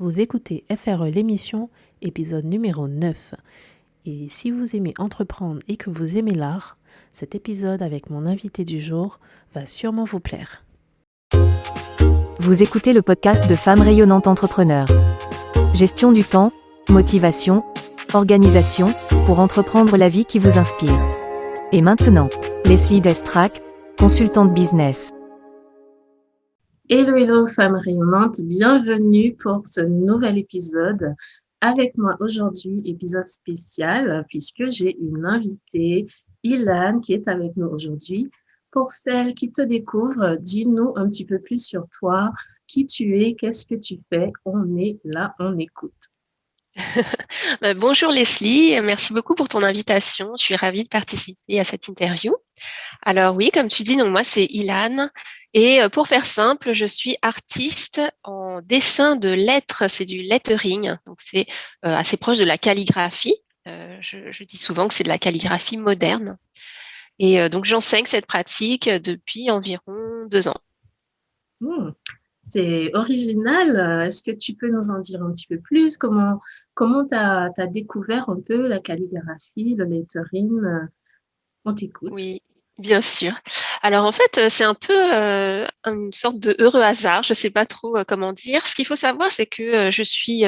Vous écoutez FRE l'émission, épisode numéro 9. Et si vous aimez entreprendre et que vous aimez l'art, cet épisode avec mon invité du jour va sûrement vous plaire. Vous écoutez le podcast de Femmes rayonnantes entrepreneurs. Gestion du temps, motivation, organisation, pour entreprendre la vie qui vous inspire. Et maintenant, Leslie Destrac, consultante business. Hello, hello, femmes rayonnantes, bienvenue pour ce nouvel épisode. Avec moi aujourd'hui, épisode spécial, puisque j'ai une invitée, Ilan, qui est avec nous aujourd'hui. Pour celles qui te découvrent, dis-nous un petit peu plus sur toi, qui tu es, qu'est-ce que tu fais. On est là, on écoute. Bonjour Leslie, merci beaucoup pour ton invitation. Je suis ravie de participer à cette interview. Alors oui, comme tu dis, donc moi c'est Ilan et pour faire simple, je suis artiste en dessin de lettres, c'est du lettering, donc c'est assez proche de la calligraphie. Je dis souvent que c'est de la calligraphie moderne et donc j'enseigne cette pratique depuis environ 2 ans. C'est original. Est-ce que tu peux nous en dire un petit peu plus? Comment t'as découvert un peu la calligraphie, le lettering? On t'écoute. Oui, bien sûr. Alors en fait, c'est un peu une sorte de heureux hasard, je ne sais pas trop comment dire. Ce qu'il faut savoir, c'est que je suis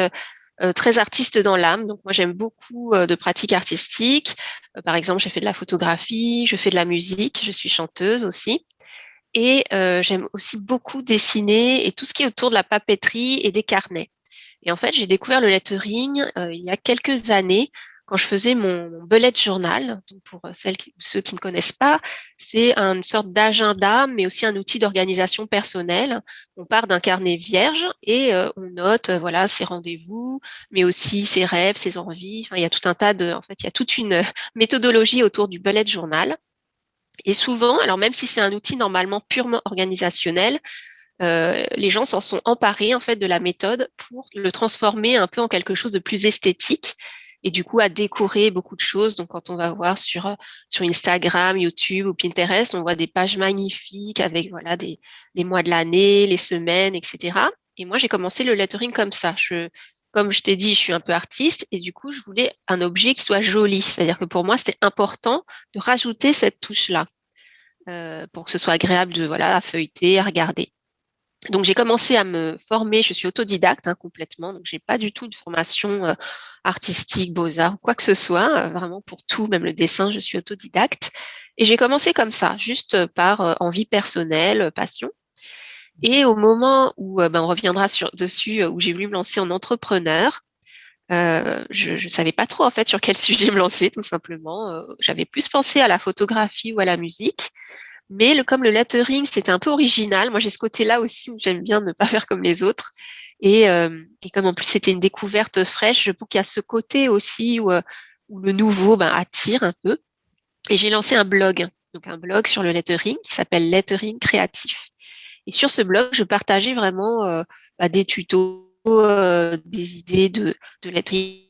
très artiste dans l'âme. Donc moi, j'aime beaucoup de pratiques artistiques. Par exemple, j'ai fait de la photographie, je fais de la musique, je suis chanteuse aussi. Et j'aime aussi beaucoup dessiner et tout ce qui est autour de la papeterie et des carnets. Et en fait, j'ai découvert le lettering il y a quelques années quand je faisais mon bullet journal. Donc pour ceux qui ne connaissent pas, c'est une sorte d'agenda, mais aussi un outil d'organisation personnelle. On part d'un carnet vierge et on note voilà ses rendez-vous, mais aussi ses rêves, ses envies. Enfin, il y a tout un tas de, en fait, il y a toute une méthodologie autour du bullet journal. Et souvent, alors même si c'est un outil normalement purement organisationnel, les gens s'en sont emparés en fait de la méthode pour le transformer un peu en quelque chose de plus esthétique et du coup à décorer beaucoup de choses. Donc quand on va voir sur Instagram, YouTube ou Pinterest, on voit des pages magnifiques avec voilà les mois de l'année, les semaines, etc. Et moi j'ai commencé le lettering comme ça. Comme je t'ai dit, je suis un peu artiste et du coup je voulais un objet qui soit joli. C'est-à-dire que pour moi c'était important de rajouter cette touche-là pour que ce soit agréable de voilà à feuilleter, à regarder. Donc j'ai commencé à me former, je suis autodidacte complètement, donc j'ai pas du tout de formation artistique, beaux-arts ou quoi que ce soit, vraiment pour tout, même le dessin, je suis autodidacte. Et j'ai commencé comme ça, juste par envie personnelle, passion. Et au moment où on reviendra dessus, où j'ai voulu me lancer en entrepreneur, je savais pas trop en fait sur quel sujet me lancer, tout simplement. J'avais plus pensé à la photographie ou à la musique. Mais comme le lettering, c'était un peu original. Moi, j'ai ce côté-là aussi où j'aime bien ne pas faire comme les autres. Et comme en plus, c'était une découverte fraîche, je pense qu'il y a ce côté aussi où le nouveau attire un peu. Et j'ai lancé un blog, donc un blog sur le lettering qui s'appelle Lettering Créatif. Et sur ce blog, je partageais vraiment des tutos, des idées de lettering.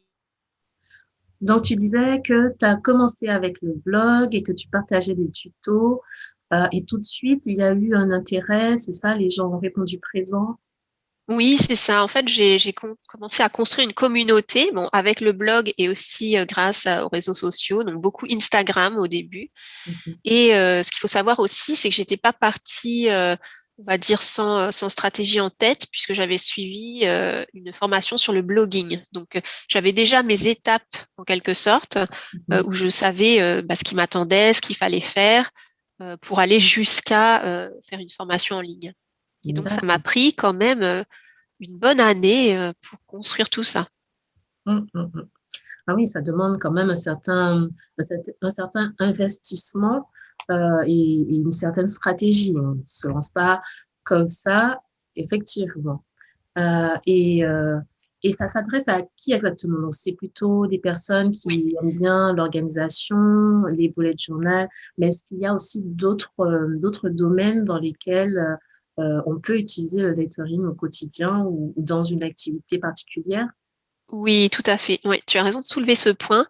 Donc, tu disais que tu as commencé avec le blog et que tu partageais des tutos. Et tout de suite, il y a eu un intérêt, c'est ça, les gens ont répondu présent. Oui, c'est ça. En fait, j'ai commencé à construire une communauté, bon, avec le blog et aussi grâce aux réseaux sociaux, donc beaucoup Instagram au début. Mhm. Et ce qu'il faut savoir aussi, c'est que j'étais pas partie, on va dire, sans stratégie en tête, puisque j'avais suivi une formation sur le blogging. Donc, j'avais déjà mes étapes, en quelque sorte, Mhm. où je savais ce qui m'attendait, ce qu'il fallait faire pour aller jusqu'à faire une formation en ligne. Et donc, ça m'a D'accord. pris quand même une bonne année pour construire tout ça. Mhm, mhm. Ah oui, ça demande quand même un certain investissement et une certaine stratégie. On ne se lance pas comme ça, effectivement. Euh, et, euh, et ça s'adresse à qui exactement? Donc, c'est plutôt des personnes Oui. qui aiment bien l'organisation, les bullet journal, mais est-ce qu'il y a aussi d'autres domaines dans lesquels on peut utiliser le lettering au quotidien ou dans une activité particulière? Oui, tout à fait. Oui, tu as raison de soulever ce point.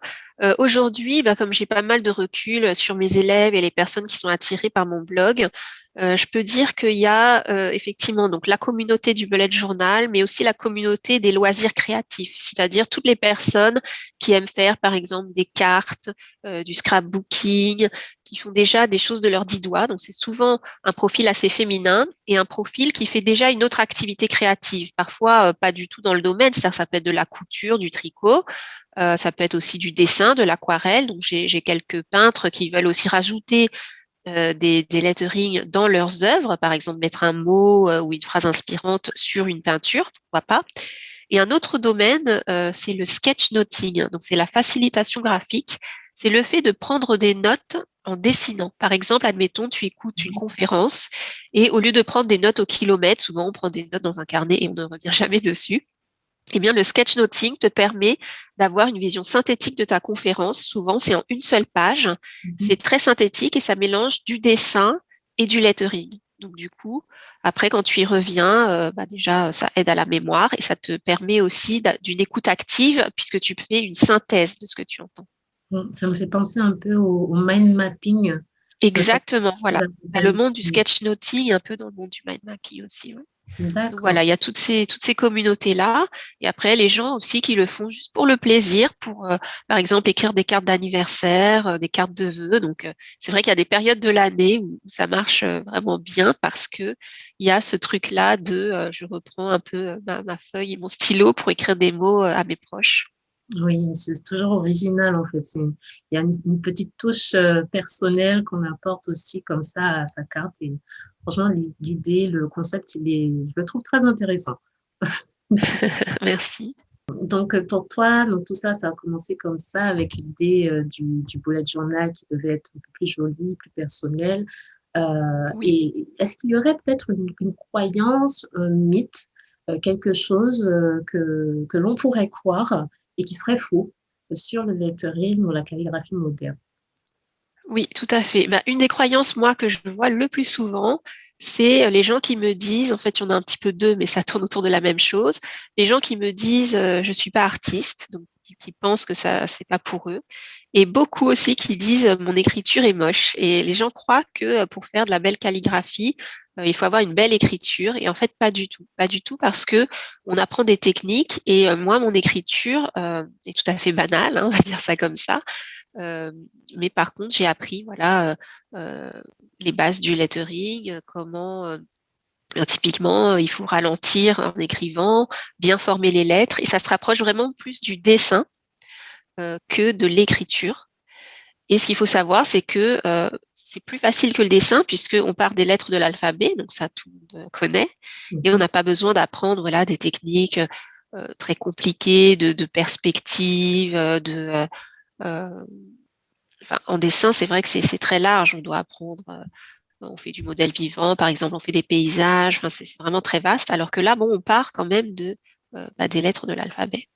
Aujourd'hui, comme j'ai pas mal de recul sur mes élèves et les personnes qui sont attirées par mon blog, Je peux dire qu'il y a effectivement donc la communauté du bullet journal, mais aussi la communauté des loisirs créatifs, c'est-à-dire toutes les personnes qui aiment faire, par exemple, des cartes, du scrapbooking, qui font déjà des choses de leurs 10 doigts. Donc, c'est souvent un profil assez féminin et un profil qui fait déjà une autre activité créative. Parfois, pas du tout dans le domaine, c'est-à-dire ça peut être de la couture, du tricot, ça peut être aussi du dessin, de l'aquarelle. Donc, j'ai quelques peintres qui veulent aussi rajouter des letterings dans leurs œuvres, par exemple mettre un mot ou une phrase inspirante sur une peinture, pourquoi pas. Et un autre domaine, c'est le sketchnoting. Donc, c'est la facilitation graphique. C'est le fait de prendre des notes en dessinant. Par exemple, admettons, tu écoutes une conférence et au lieu de prendre des notes au kilomètre, souvent on prend des notes dans un carnet et on ne revient jamais dessus. Eh bien, le sketchnoting te permet d'avoir une vision synthétique de ta conférence. Souvent, c'est en une seule page. C'est très synthétique et ça mélange du dessin et du lettering. Donc, du coup, après, quand tu y reviens, déjà, ça aide à la mémoire et ça te permet aussi d'une écoute active puisque tu fais une synthèse de ce que tu entends. Ça me fait penser un peu au mind mapping. Exactement, voilà. Le monde du Mm. sketchnoting, un peu dans le monde du mind mapping aussi. Ouais. Donc D'accord. voilà, il y a toutes ces communautés-là. Et après, les gens aussi qui le font juste pour le plaisir, pour, par exemple, écrire des cartes d'anniversaire, des cartes de vœux. Donc, c'est vrai qu'il y a des périodes de l'année où ça marche vraiment bien parce que il y a ce truc-là de je reprends un peu ma feuille et mon stylo pour écrire des mots à mes proches. Oui, c'est toujours original en fait. Il y a une petite touche personnelle qu'on apporte aussi comme ça à sa carte. Et franchement, l'idée, le concept, je le trouve très intéressant. Merci. Donc, pour toi, donc, tout ça, ça a commencé comme ça, avec l'idée du bullet journal qui devait être un peu plus joli, plus personnel. Oui. Et est-ce qu'il y aurait peut-être une croyance, un mythe, quelque chose que l'on pourrait croire et qui serait faux sur le lettering ou la calligraphie moderne? Oui, tout à fait. Bah, une des croyances, moi, que je vois le plus souvent, c'est les gens qui me disent, en fait, il y en a un petit peu deux, mais ça tourne autour de la même chose. Les gens qui me disent, je suis pas artiste, donc qui pensent que ça, c'est pas pour eux. Et beaucoup aussi qui disent, mon écriture est moche. Et les gens croient que pour faire de la belle calligraphie, il faut avoir une belle écriture. Et en fait, pas du tout. Pas du tout parce que on apprend des techniques. Et moi, mon écriture est tout à fait banale, hein, on va dire ça comme ça. Mais par contre, j'ai appris voilà, les bases du lettering, comment typiquement, il faut ralentir en écrivant, bien former les lettres et ça se rapproche vraiment plus du dessin, que de l'écriture. Et ce qu'il faut savoir, c'est que, c'est plus facile que le dessin puisqu'on part des lettres de l'alphabet, donc ça tout le monde connaît et on n'a pas besoin d'apprendre, voilà, des techniques, très compliquées de perspective, enfin, en dessin, c'est vrai que c'est très large. On doit apprendre, on fait du modèle vivant, par exemple, on fait des paysages. Enfin, c'est vraiment très vaste. Alors que là, bon, on part quand même des lettres de l'alphabet.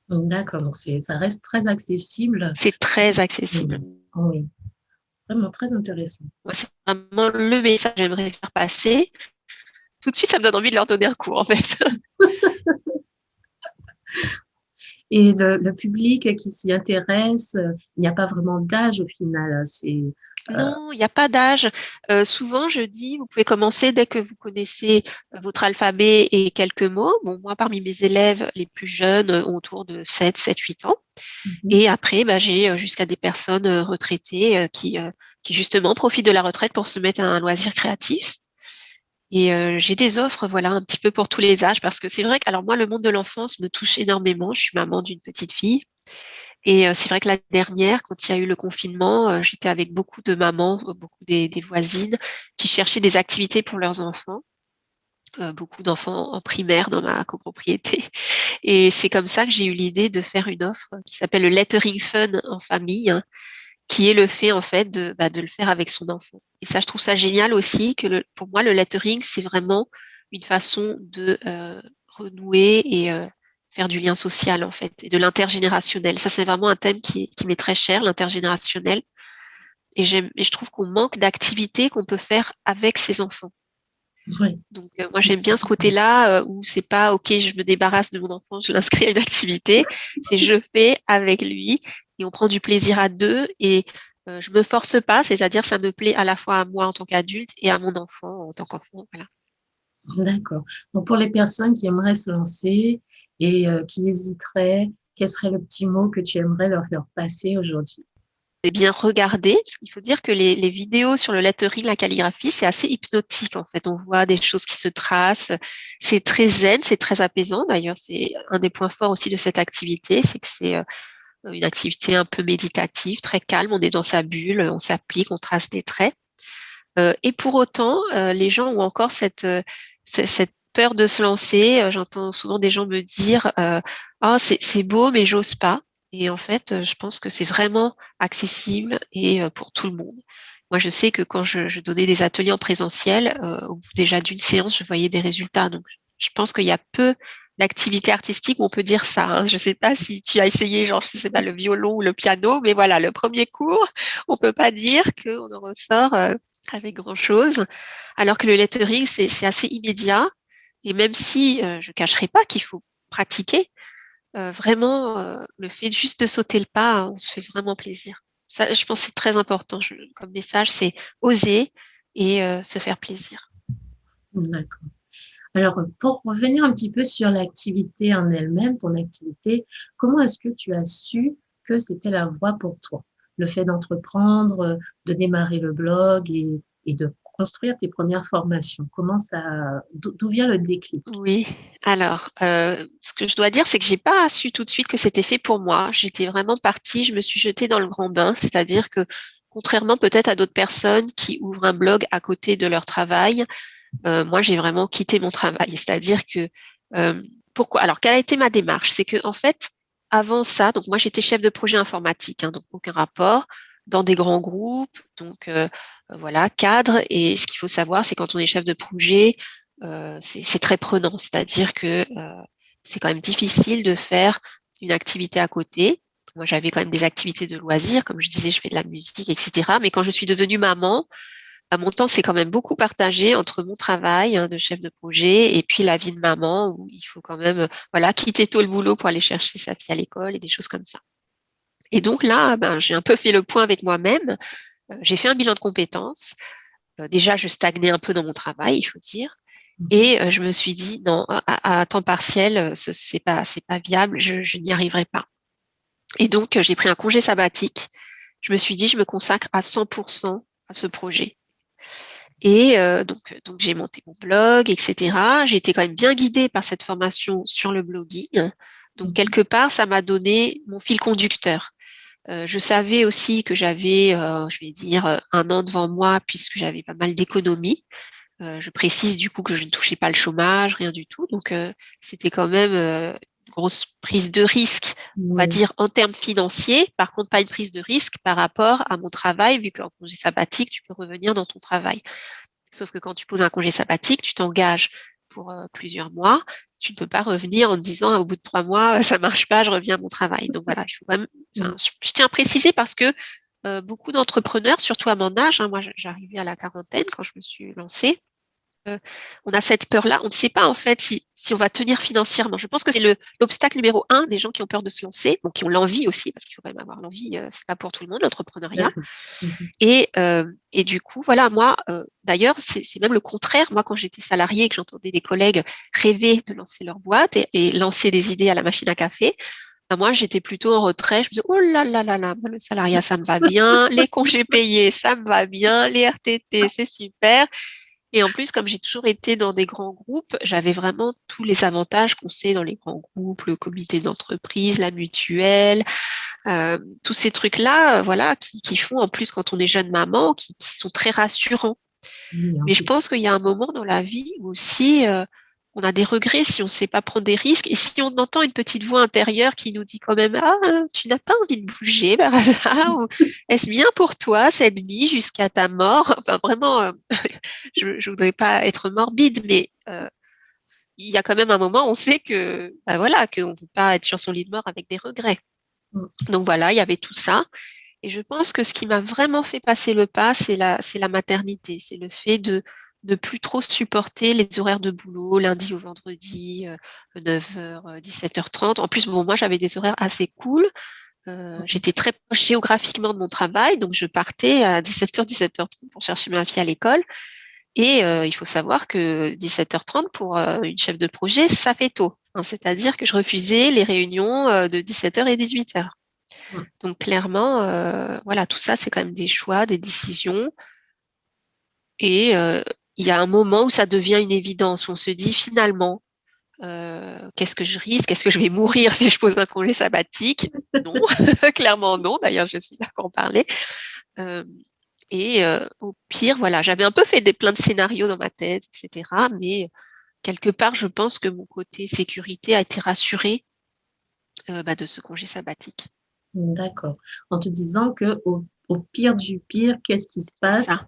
D'accord, donc ça reste très accessible. C'est très accessible. Oui, vraiment très intéressant. Moi, c'est vraiment le message que j'aimerais faire passer. Tout de suite, ça me donne envie de leur donner un cours, en fait. Et le public qui s'y intéresse, il n'y a pas vraiment d'âge au final. Non, il n'y a pas d'âge. Souvent, je dis, vous pouvez commencer dès que vous connaissez votre alphabet et quelques mots. Bon, moi, parmi mes élèves, les plus jeunes ont autour de 7, 8 ans. Et après, j'ai jusqu'à des personnes retraitées qui justement profitent de la retraite pour se mettre à un loisir créatif. Et j'ai des offres, voilà, un petit peu pour tous les âges, parce que c'est vrai que, alors moi, le monde de l'enfance me touche énormément. Je suis maman d'une petite fille. Et c'est vrai que l'année dernière, quand il y a eu le confinement, j'étais avec beaucoup de mamans, beaucoup des voisines qui cherchaient des activités pour leurs enfants. Beaucoup d'enfants en primaire dans ma copropriété. Et c'est comme ça que j'ai eu l'idée de faire une offre qui s'appelle le lettering fun en famille, hein, qui est le fait en fait de le faire avec son enfant. Et ça, je trouve ça génial aussi que pour moi, le lettering, c'est vraiment une façon de renouer et faire du lien social en fait, et de l'intergénérationnel. Ça, c'est vraiment un thème qui m'est très cher, l'intergénérationnel. Et je trouve qu'on manque d'activités qu'on peut faire avec ses enfants. Oui. Donc, moi, j'aime bien ce côté-là où c'est pas, OK, je me débarrasse de mon enfant, je l'inscris à une activité. C'est je fais avec lui et on prend du plaisir à deux. Et je me force pas, c'est-à-dire ça me plaît à la fois à moi en tant qu'adulte et à mon enfant en tant qu'enfant, voilà. D'accord. Donc, pour les personnes qui aimeraient se lancer et qui hésiteraient, quel serait le petit mot que tu aimerais leur faire passer aujourd'hui? C'est bien regarder, parce qu'il faut dire que les vidéos sur le lettering, la calligraphie, c'est assez hypnotique en fait. On voit des choses qui se tracent, c'est très zen, c'est très apaisant. D'ailleurs, c'est un des points forts aussi de cette activité, c'est que c'est une activité un peu méditative, très calme. On est dans sa bulle, on s'applique, on trace des traits. Et pour autant, les gens ont encore cette peur de se lancer. J'entends souvent des gens me dire «Oh, c'est beau, mais j'ose pas». Et en fait, je pense que c'est vraiment accessible et pour tout le monde. Moi, je sais que quand je donnais des ateliers en présentiel, au bout déjà d'une séance, je voyais des résultats. Donc, je pense qu'il y a peu d'activités artistiques où on peut dire ça, hein. Je sais pas si tu as essayé, genre, je sais pas, le violon ou le piano, mais voilà, le premier cours, on peut pas dire qu'on en ressort avec grand-chose. Alors que le lettering, c'est assez immédiat. Et même si je cacherai pas qu'il faut pratiquer, vraiment, le fait juste de sauter le pas, on se fait vraiment plaisir. Ça, je pense que c'est très important. Comme message, c'est oser et se faire plaisir. D'accord. Alors, pour revenir un petit peu sur l'activité en elle-même, ton activité, comment est-ce que tu as su que c'était la voie pour toi? Le fait d'entreprendre, de démarrer le blog et de construire tes premières formations. Comment ça, d'où vient le déclic? Oui, alors, ce que je dois dire, c'est que j'ai pas su tout de suite que c'était fait pour moi. J'étais vraiment partie, je me suis jetée dans le grand bain, c'est-à-dire que contrairement peut-être à d'autres personnes qui ouvrent un blog à côté de leur travail, moi, j'ai vraiment quitté mon travail. C'est-à-dire que, pourquoi? Alors, quelle a été ma démarche? C'est que en fait, avant ça, donc moi, j'étais chef de projet informatique, hein, donc aucun rapport, dans des grands groupes, donc voilà, cadre. Et ce qu'il faut savoir, c'est quand on est chef de projet, c'est très prenant. C'est-à-dire que c'est quand même difficile de faire une activité à côté. Moi, j'avais quand même des activités de loisirs, comme je disais, je fais de la musique, etc. Mais quand je suis devenue maman, mon temps, c'est quand même beaucoup partagé entre mon travail, hein, de chef de projet et puis la vie de maman où il faut quand même, voilà, quitter tôt le boulot pour aller chercher sa fille à l'école et des choses comme ça. Et donc là, ben, j'ai un peu fait le point avec moi-même. J'ai fait un bilan de compétences. Déjà, je stagnais un peu dans mon travail, il faut dire. Mhm. Et je me suis dit, non, à temps partiel, c'est pas viable, je n'y arriverai pas. Et donc, j'ai pris un congé sabbatique. Je me suis dit, je me consacre à 100% à ce projet. Et donc j'ai monté mon blog, etc. J'ai été quand même bien guidée par cette formation sur le blogging. Donc Mhm. quelque part, ça m'a donné mon fil conducteur. Je savais aussi que j'avais, je vais dire, 1 an devant moi puisque j'avais pas mal d'économies. Je précise du coup que je ne touchais pas le chômage, rien du tout. Donc c'était quand même une grosse prise de risque, on va Oui, dire en termes financiers. Par contre, pas une prise de risque par rapport à mon travail, vu qu'en congé sabbatique, tu peux revenir dans ton travail. Sauf que quand tu poses un congé sabbatique, tu t'engages pour plusieurs mois. Tu ne peux pas revenir en te disant au bout de 3 mois, ça marche pas, je reviens à mon travail. Donc voilà, il faut quand même, enfin, oui, je tiens à préciser parce que beaucoup d'entrepreneurs, surtout à mon âge, hein, moi j'arrivais à la quarantaine quand je me suis lancée, Heu, on a cette peur-là, on ne sait pas en fait si on va tenir financièrement. Je pense que c'est l'obstacle numéro un des gens qui ont peur de se lancer, donc qui ont l'envie aussi, parce qu'il faut quand même avoir l'envie, c'est pas pour tout le monde l'entrepreneuriat. d'accord. Mhm. Et du coup, voilà, moi, d'ailleurs, c'est même le contraire. Moi, quand j'étais salariée et que j'entendais des collègues rêver de lancer leur boîte et lancer des idées à la machine à café, bah, moi, j'étais plutôt en retrait. Je me disais: «Oh là là là là, moi le salariat, ça me va bien, les congés payés, ça me va bien, les RTT, c'est super». Et en plus, comme j'ai toujours été dans des grands groupes, j'avais vraiment tous les avantages qu'on sait dans les grands groupes, le comité d'entreprise, la mutuelle, tous ces trucs-là, voilà, qui font en plus quand on est jeune maman, qui sont très rassurants. Oui, en Mais je fait. pense qu'il y a un moment dans la vie où aussi, on a des regrets si on ne sait pas prendre des risques et si on entend une petite voix intérieure qui nous dit quand même: «Ah, tu n'as pas envie de bouger par hasard?» ou «Est-ce bien pour toi cette vie jusqu'à ta mort?» Enfin vraiment, je voudrais pas être morbide, mais il y a quand même un moment où on sait que, bah, voilà, qu'on ne peut pas être sur son lit de mort avec des regrets. Mm. Donc voilà, il y avait tout ça et je pense que ce qui m'a vraiment fait passer le pas, c'est la maternité. C'est le fait de ne plus trop supporter les horaires de boulot, lundi au vendredi, 9h, 17h30. En plus, bon, moi, j'avais des horaires assez cool. J'étais très proche géographiquement de mon travail, donc je partais à 17h, 17h30 pour chercher ma fille à l'école. Et il faut savoir que 17h30 pour une chef de projet, ça fait tôt. Hein, c'est-à-dire que je refusais les réunions de 17h et 18h. Mm. Donc clairement, voilà, tout ça, c'est quand même des choix, des décisions. Et il y a un moment où ça devient une évidence, où on se dit finalement, qu'est-ce que je risque? Est-ce que je vais mourir si je pose un congé sabbatique? Non, clairement non. D'ailleurs, je suis là pour en parler. Et au pire, voilà, j'avais un peu fait plein de scénarios dans ma tête, etc. Mais quelque part, je pense que mon côté sécurité a été rassuré de ce congé sabbatique. D'accord. En te disant que au pire du pire, qu'est-ce qui se C'est ça, passe?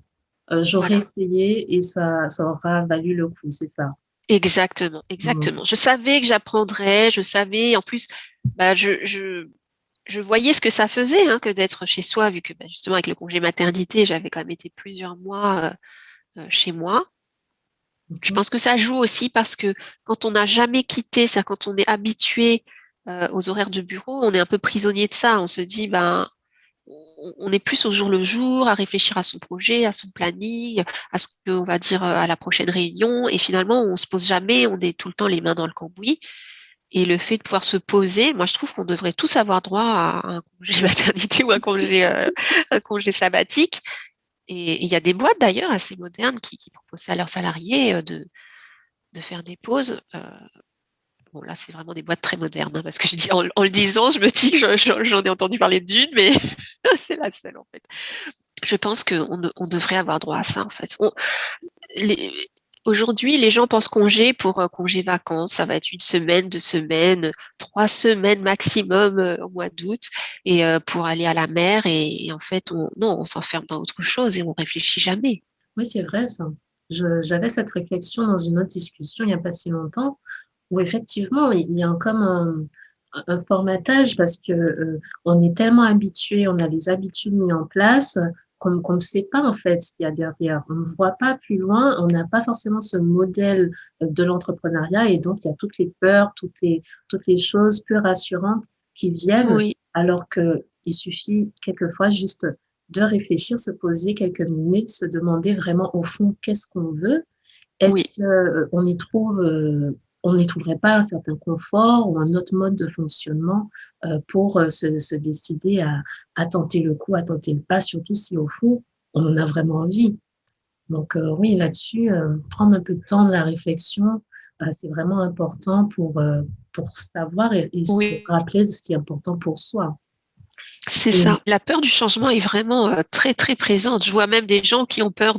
J'aurais voilà. essayé et ça aura valu le coup, c'est ça. Exactement, Mm. exactement. Je savais que j'apprendrais, je savais, en plus, je voyais ce que ça faisait que d'être chez soi, vu que justement avec le congé maternité, j'avais quand même été plusieurs mois chez moi. Je Mhm. pense que ça joue aussi parce que quand on n'a jamais quitté, c'est-à-dire quand on est habitué aux horaires de bureau, on est un peu prisonnier de ça. On se dit, on est plus au jour le jour, à réfléchir à son projet, à son planning, à ce qu'on va dire à la prochaine réunion. Et finalement, on se pose jamais, on est tout le temps les mains dans le cambouis. Et le fait de pouvoir se poser, moi, je trouve qu'on devrait tous avoir droit à un congé maternité ou un congé sabbatique. Et il y a des boîtes d'ailleurs assez modernes qui proposent ça à leurs salariés de faire des pauses. Bon, là, c'est vraiment des boîtes très modernes, parce que je dis, en le disant, je me dis que j'en ai entendu parler d'une, mais c'est la seule, en fait. Je pense qu'on devrait avoir droit à ça, en fait. Les- Aujourd'hui, les gens pensent congé pour congé vacances. Ça va être une semaine, 2 semaines, 3 semaines maximum au mois d'août, et pour aller à la mer. Et en fait, non, on s'enferme dans autre chose et on réfléchit jamais. Oui, c'est vrai, ça. J'avais cette réflexion dans une autre discussion il n'y a pas si longtemps, où effectivement, il y a comme un formatage parce que on est tellement habitué, on a les habitudes mises en place qu'on ne sait pas en fait ce qu'il y a derrière. On ne voit pas plus loin, on n'a pas forcément ce modèle de l'entrepreneuriat et donc il y a toutes les peurs, toutes les choses peu rassurantes qui viennent, Oui, alors que il suffit quelquefois juste de réfléchir, se poser quelques minutes, se demander vraiment au fond qu'est-ce qu'on veut. Est-ce oui, que on n'y trouverait pas un certain confort ou un autre mode de fonctionnement pour se décider à tenter le coup, à tenter le pas, surtout si au fond on en a vraiment envie. Donc oui, là-dessus, prendre un peu de temps de la réflexion, c'est vraiment important pour savoir et se oui. rappeler de ce qui est important pour soi. C'est Et ça. La peur du changement est vraiment très, très présente. Je vois même des gens qui ont peur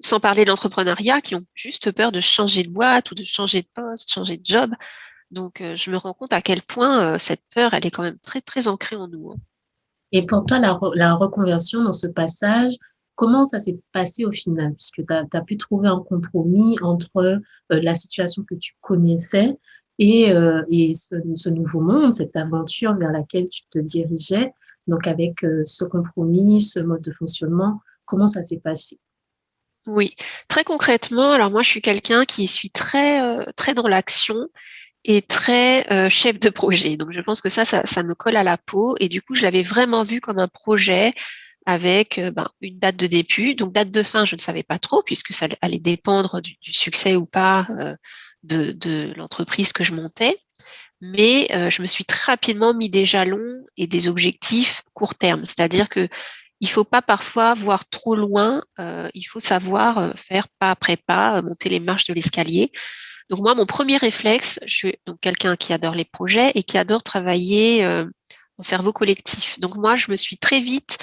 sans parler de l'entrepreneuriat, qui ont juste peur de changer de boîte ou de changer de poste, changer de job. Donc, je me rends compte à quel point cette peur, elle est quand même très, très ancrée en nous. Hein. Et pour toi, la reconversion dans ce passage, comment ça s'est passé au final? Puisque tu as pu trouver un compromis entre la situation que tu connaissais et ce nouveau monde, cette aventure vers laquelle tu te dirigeais. Donc, avec ce compromis, ce mode de fonctionnement, comment ça s'est passé? Oui, très concrètement, alors moi, je suis quelqu'un qui suis très, très dans l'action et très chef de projet. Donc, je pense que ça me colle à la peau. Et du coup, je l'avais vraiment vu comme un projet avec une date de début. Donc, date de fin, je ne savais pas trop, puisque ça allait dépendre du succès ou pas de l'entreprise que je montais. Mais je me suis très rapidement mis des jalons et des objectifs court terme. C'est-à-dire que il faut pas parfois voir trop loin, il faut savoir faire pas après pas, monter les marches de l'escalier. Donc moi, mon premier réflexe, je suis donc quelqu'un qui adore les projets et qui adore travailler en cerveau collectif. Donc moi, je me suis très vite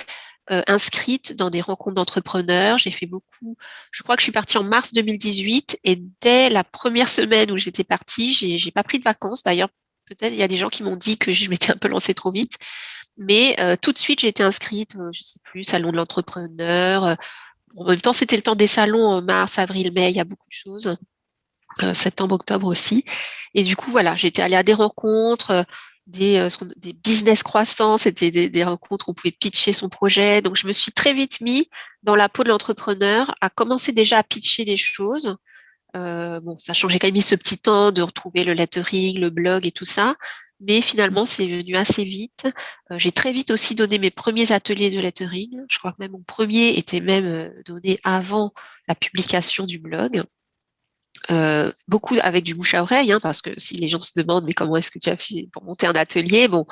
inscrite dans des rencontres d'entrepreneurs. J'ai fait beaucoup. Je crois que je suis partie en mars 2018 et dès la première semaine où j'étais partie, j'ai pas pris de vacances. D'ailleurs, peut-être il y a des gens qui m'ont dit que je m'étais un peu lancée trop vite, mais tout de suite j'ai été inscrite. Je sais plus, salon de l'entrepreneur. En même temps, c'était le temps des salons, mars, avril, mai. Il y a beaucoup de choses. Septembre, octobre aussi. Et du coup, voilà, j'étais allée à des rencontres, des business croissants, c'était des rencontres où on pouvait pitcher son projet. Donc, je me suis très vite mis dans la peau de l'entrepreneur, à commencer déjà à pitcher des choses. Bon, ça changeait quand même mis ce petit temps de retrouver le lettering, le blog et tout ça. mais finalement, c'est venu assez vite. J'ai très vite aussi donné mes premiers ateliers de lettering. Je crois que même mon premier était même donné avant la publication du blog. Beaucoup avec du bouche à oreille, hein, parce que si les gens se demandent mais comment est-ce que tu as fait pour monter un atelier, bon,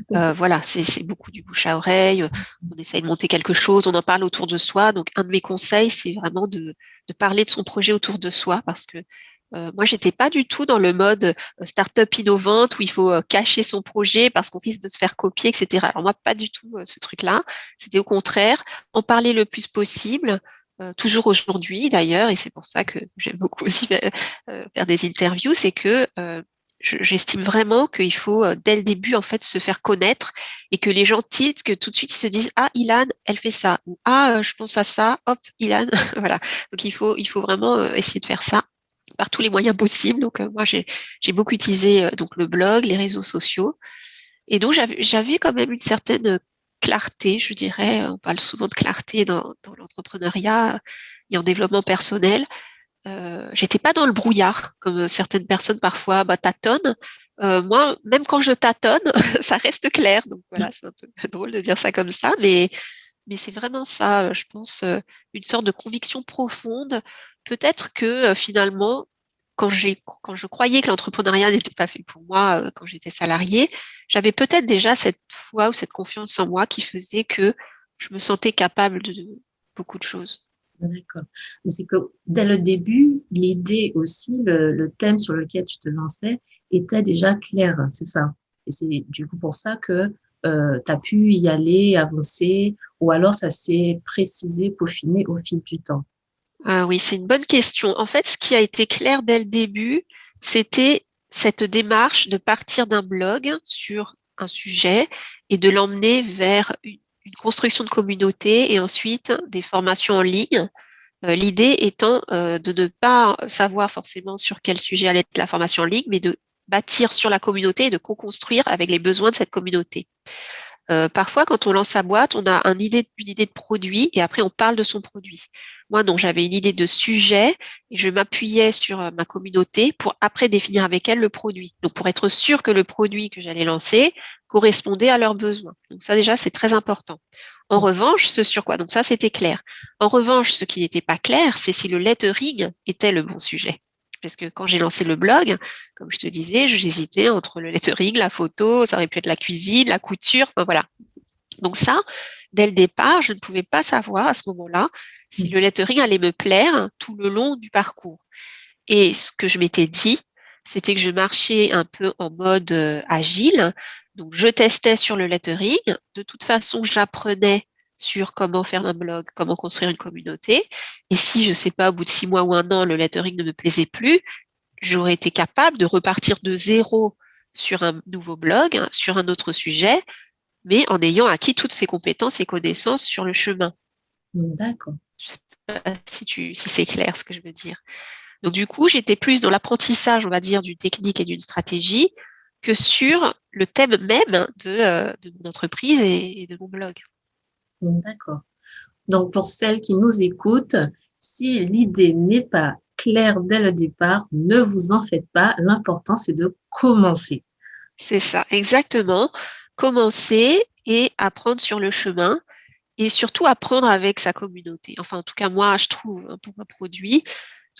voilà, c'est beaucoup du bouche à oreille. On essaye de monter quelque chose, on en parle autour de soi. Donc un de mes conseils, c'est vraiment de parler de son projet autour de soi, parce que moi, j'étais pas du tout dans le mode start-up innovante où il faut cacher son projet parce qu'on risque de se faire copier, etc. Alors moi, pas du tout ce truc-là. C'était au contraire, en parler le plus possible, toujours aujourd'hui d'ailleurs, et c'est pour ça que j'aime beaucoup aussi faire des interviews, c'est que j'estime vraiment qu'il faut dès le début en fait se faire connaître et que les gens tiltent, que tout de suite ils se disent ah Ilan, elle fait ça, ou ah je pense à ça, hop Ilan, voilà. Donc il faut vraiment essayer de faire ça par tous les moyens possibles. Donc moi j'ai beaucoup utilisé donc le blog, les réseaux sociaux, et donc j'avais quand même une certaine clarté, je dirais. On parle souvent de clarté dans l'entrepreneuriat et en développement personnel. J'étais pas dans le brouillard comme certaines personnes parfois tâtonnent. Moi, même quand je tâtonne, ça reste clair. Donc voilà, c'est un peu drôle de dire ça comme ça, mais c'est vraiment ça, je pense, une sorte de conviction profonde. Peut-être que finalement, quand je croyais que l'entrepreneuriat n'était pas fait pour moi, quand j'étais salariée, j'avais peut-être déjà cette foi ou cette confiance en moi qui faisait que je me sentais capable de beaucoup de choses. D'accord. C'est que dès le début, l'idée aussi, le thème sur lequel tu te lançais était déjà clair, c'est ça. Et c'est du coup pour ça que tu as pu y aller, avancer, ou alors ça s'est précisé, peaufiné au fil du temps. Ah oui, c'est une bonne question. En fait, ce qui a été clair dès le début, c'était cette démarche de partir d'un blog sur un sujet et de l'emmener vers une construction de communauté et ensuite des formations en ligne. L'idée étant de ne pas savoir forcément sur quel sujet allait être la formation en ligne, mais de bâtir sur la communauté et de co-construire avec les besoins de cette communauté. Parfois, quand on lance sa boîte, on a une idée de produit et après on parle de son produit. Moi, non, j'avais une idée de sujet et je m'appuyais sur ma communauté pour après définir avec elle le produit. Donc, pour être sûr que le produit que j'allais lancer correspondait à leurs besoins. Donc, ça, déjà, c'est très important. En revanche, ce sur quoi? Donc, ça, c'était clair. En revanche, ce qui n'était pas clair, c'est si le lettering était le bon sujet. Parce que quand j'ai lancé le blog, comme je te disais, j'hésitais entre le lettering, la photo, ça aurait pu être la cuisine, la couture, enfin voilà. Donc ça, dès le départ, je ne pouvais pas savoir à ce moment-là si le lettering allait me plaire tout le long du parcours. Et ce que je m'étais dit, c'était que je marchais un peu en mode agile. Donc je testais sur le lettering. De toute façon, j'apprenais sur comment faire un blog, comment construire une communauté. Et si, je ne sais pas, au bout de 6 mois ou un an, le lettering ne me plaisait plus, j'aurais été capable de repartir de zéro sur un nouveau blog, sur un autre sujet, mais en ayant acquis toutes ces compétences et connaissances sur le chemin. D'accord. Je ne sais pas si c'est clair ce que je veux dire. Donc du coup, j'étais plus dans l'apprentissage, on va dire, d'une technique et d'une stratégie que sur le thème même de mon entreprise et de mon blog. D'accord. Donc, pour celles qui nous écoutent, si l'idée n'est pas claire dès le départ, ne vous en faites pas. L'important, c'est de commencer. C'est ça, exactement. Commencer et apprendre sur le chemin et surtout apprendre avec sa communauté. Enfin, en tout cas, moi, je trouve pour un produit,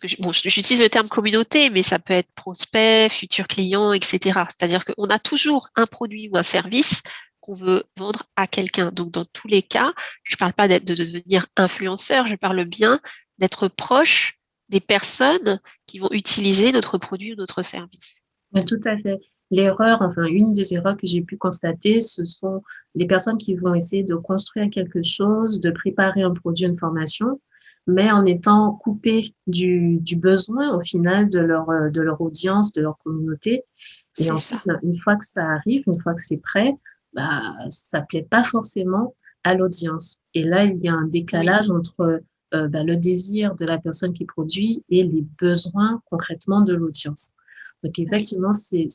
parce que j'utilise le terme communauté, mais ça peut être prospect, futur client, etc. C'est-à-dire qu'on a toujours un produit ou un service qu'on veut vendre à quelqu'un. Donc, dans tous les cas, je ne parle pas de devenir influenceur, je parle bien d'être proche des personnes qui vont utiliser notre produit ou notre service. Mais tout à fait. L'erreur, enfin, une des erreurs que j'ai pu constater, ce sont les personnes qui vont essayer de construire quelque chose, de préparer un produit, une formation, mais en étant coupées du besoin, au final, de leur audience, de leur communauté. Et C'est ensuite, ça. une fois que ça arrive, une fois que c'est prêt, ça plaît pas forcément à l'audience. Et là, il y a un Oui, décalage entre le désir de la personne qui produit et les besoins concrètement de l'audience. Donc, oui, effectivement, c'est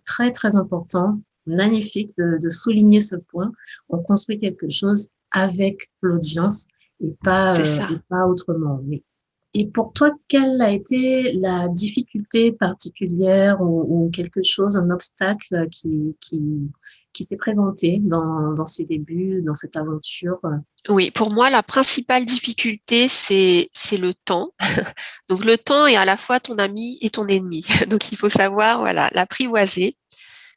très, très important, magnifique de souligner ce point. On construit quelque chose avec l'audience c'est et ça. pas autrement. Oui. Et pour toi, quelle a été la difficulté particulière ou quelque chose, un obstacle qui s'est présenté dans ces débuts, dans cette aventure? Oui, pour moi, la principale difficulté, c'est le temps. Donc, le temps est à la fois ton ami et ton ennemi. Donc, il faut savoir, voilà, l'apprivoiser.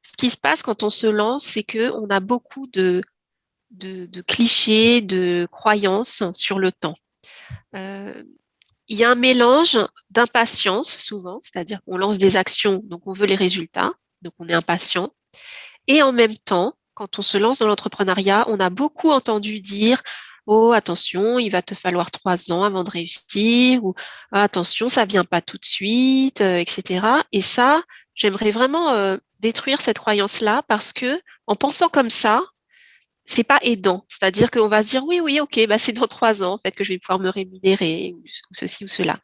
Ce qui se passe quand on se lance, c'est que on a beaucoup de clichés, de croyances sur le temps. Euh, il y a un mélange d'impatience, souvent, c'est-à-dire qu'on lance des actions, donc on veut les résultats, donc on est impatient. Et en même temps, quand on se lance dans l'entrepreneuriat, on a beaucoup entendu dire oh, attention, il va te falloir 3 ans avant de réussir, ou ah, attention, ça vient pas tout de suite, etc. Et ça, j'aimerais vraiment détruire cette croyance-là parce que en pensant comme ça, c'est pas aidant. C'est-à-dire qu'on va se dire oui, oui, ok, bah c'est dans 3 ans en fait que je vais pouvoir me rémunérer ou ceci ou cela.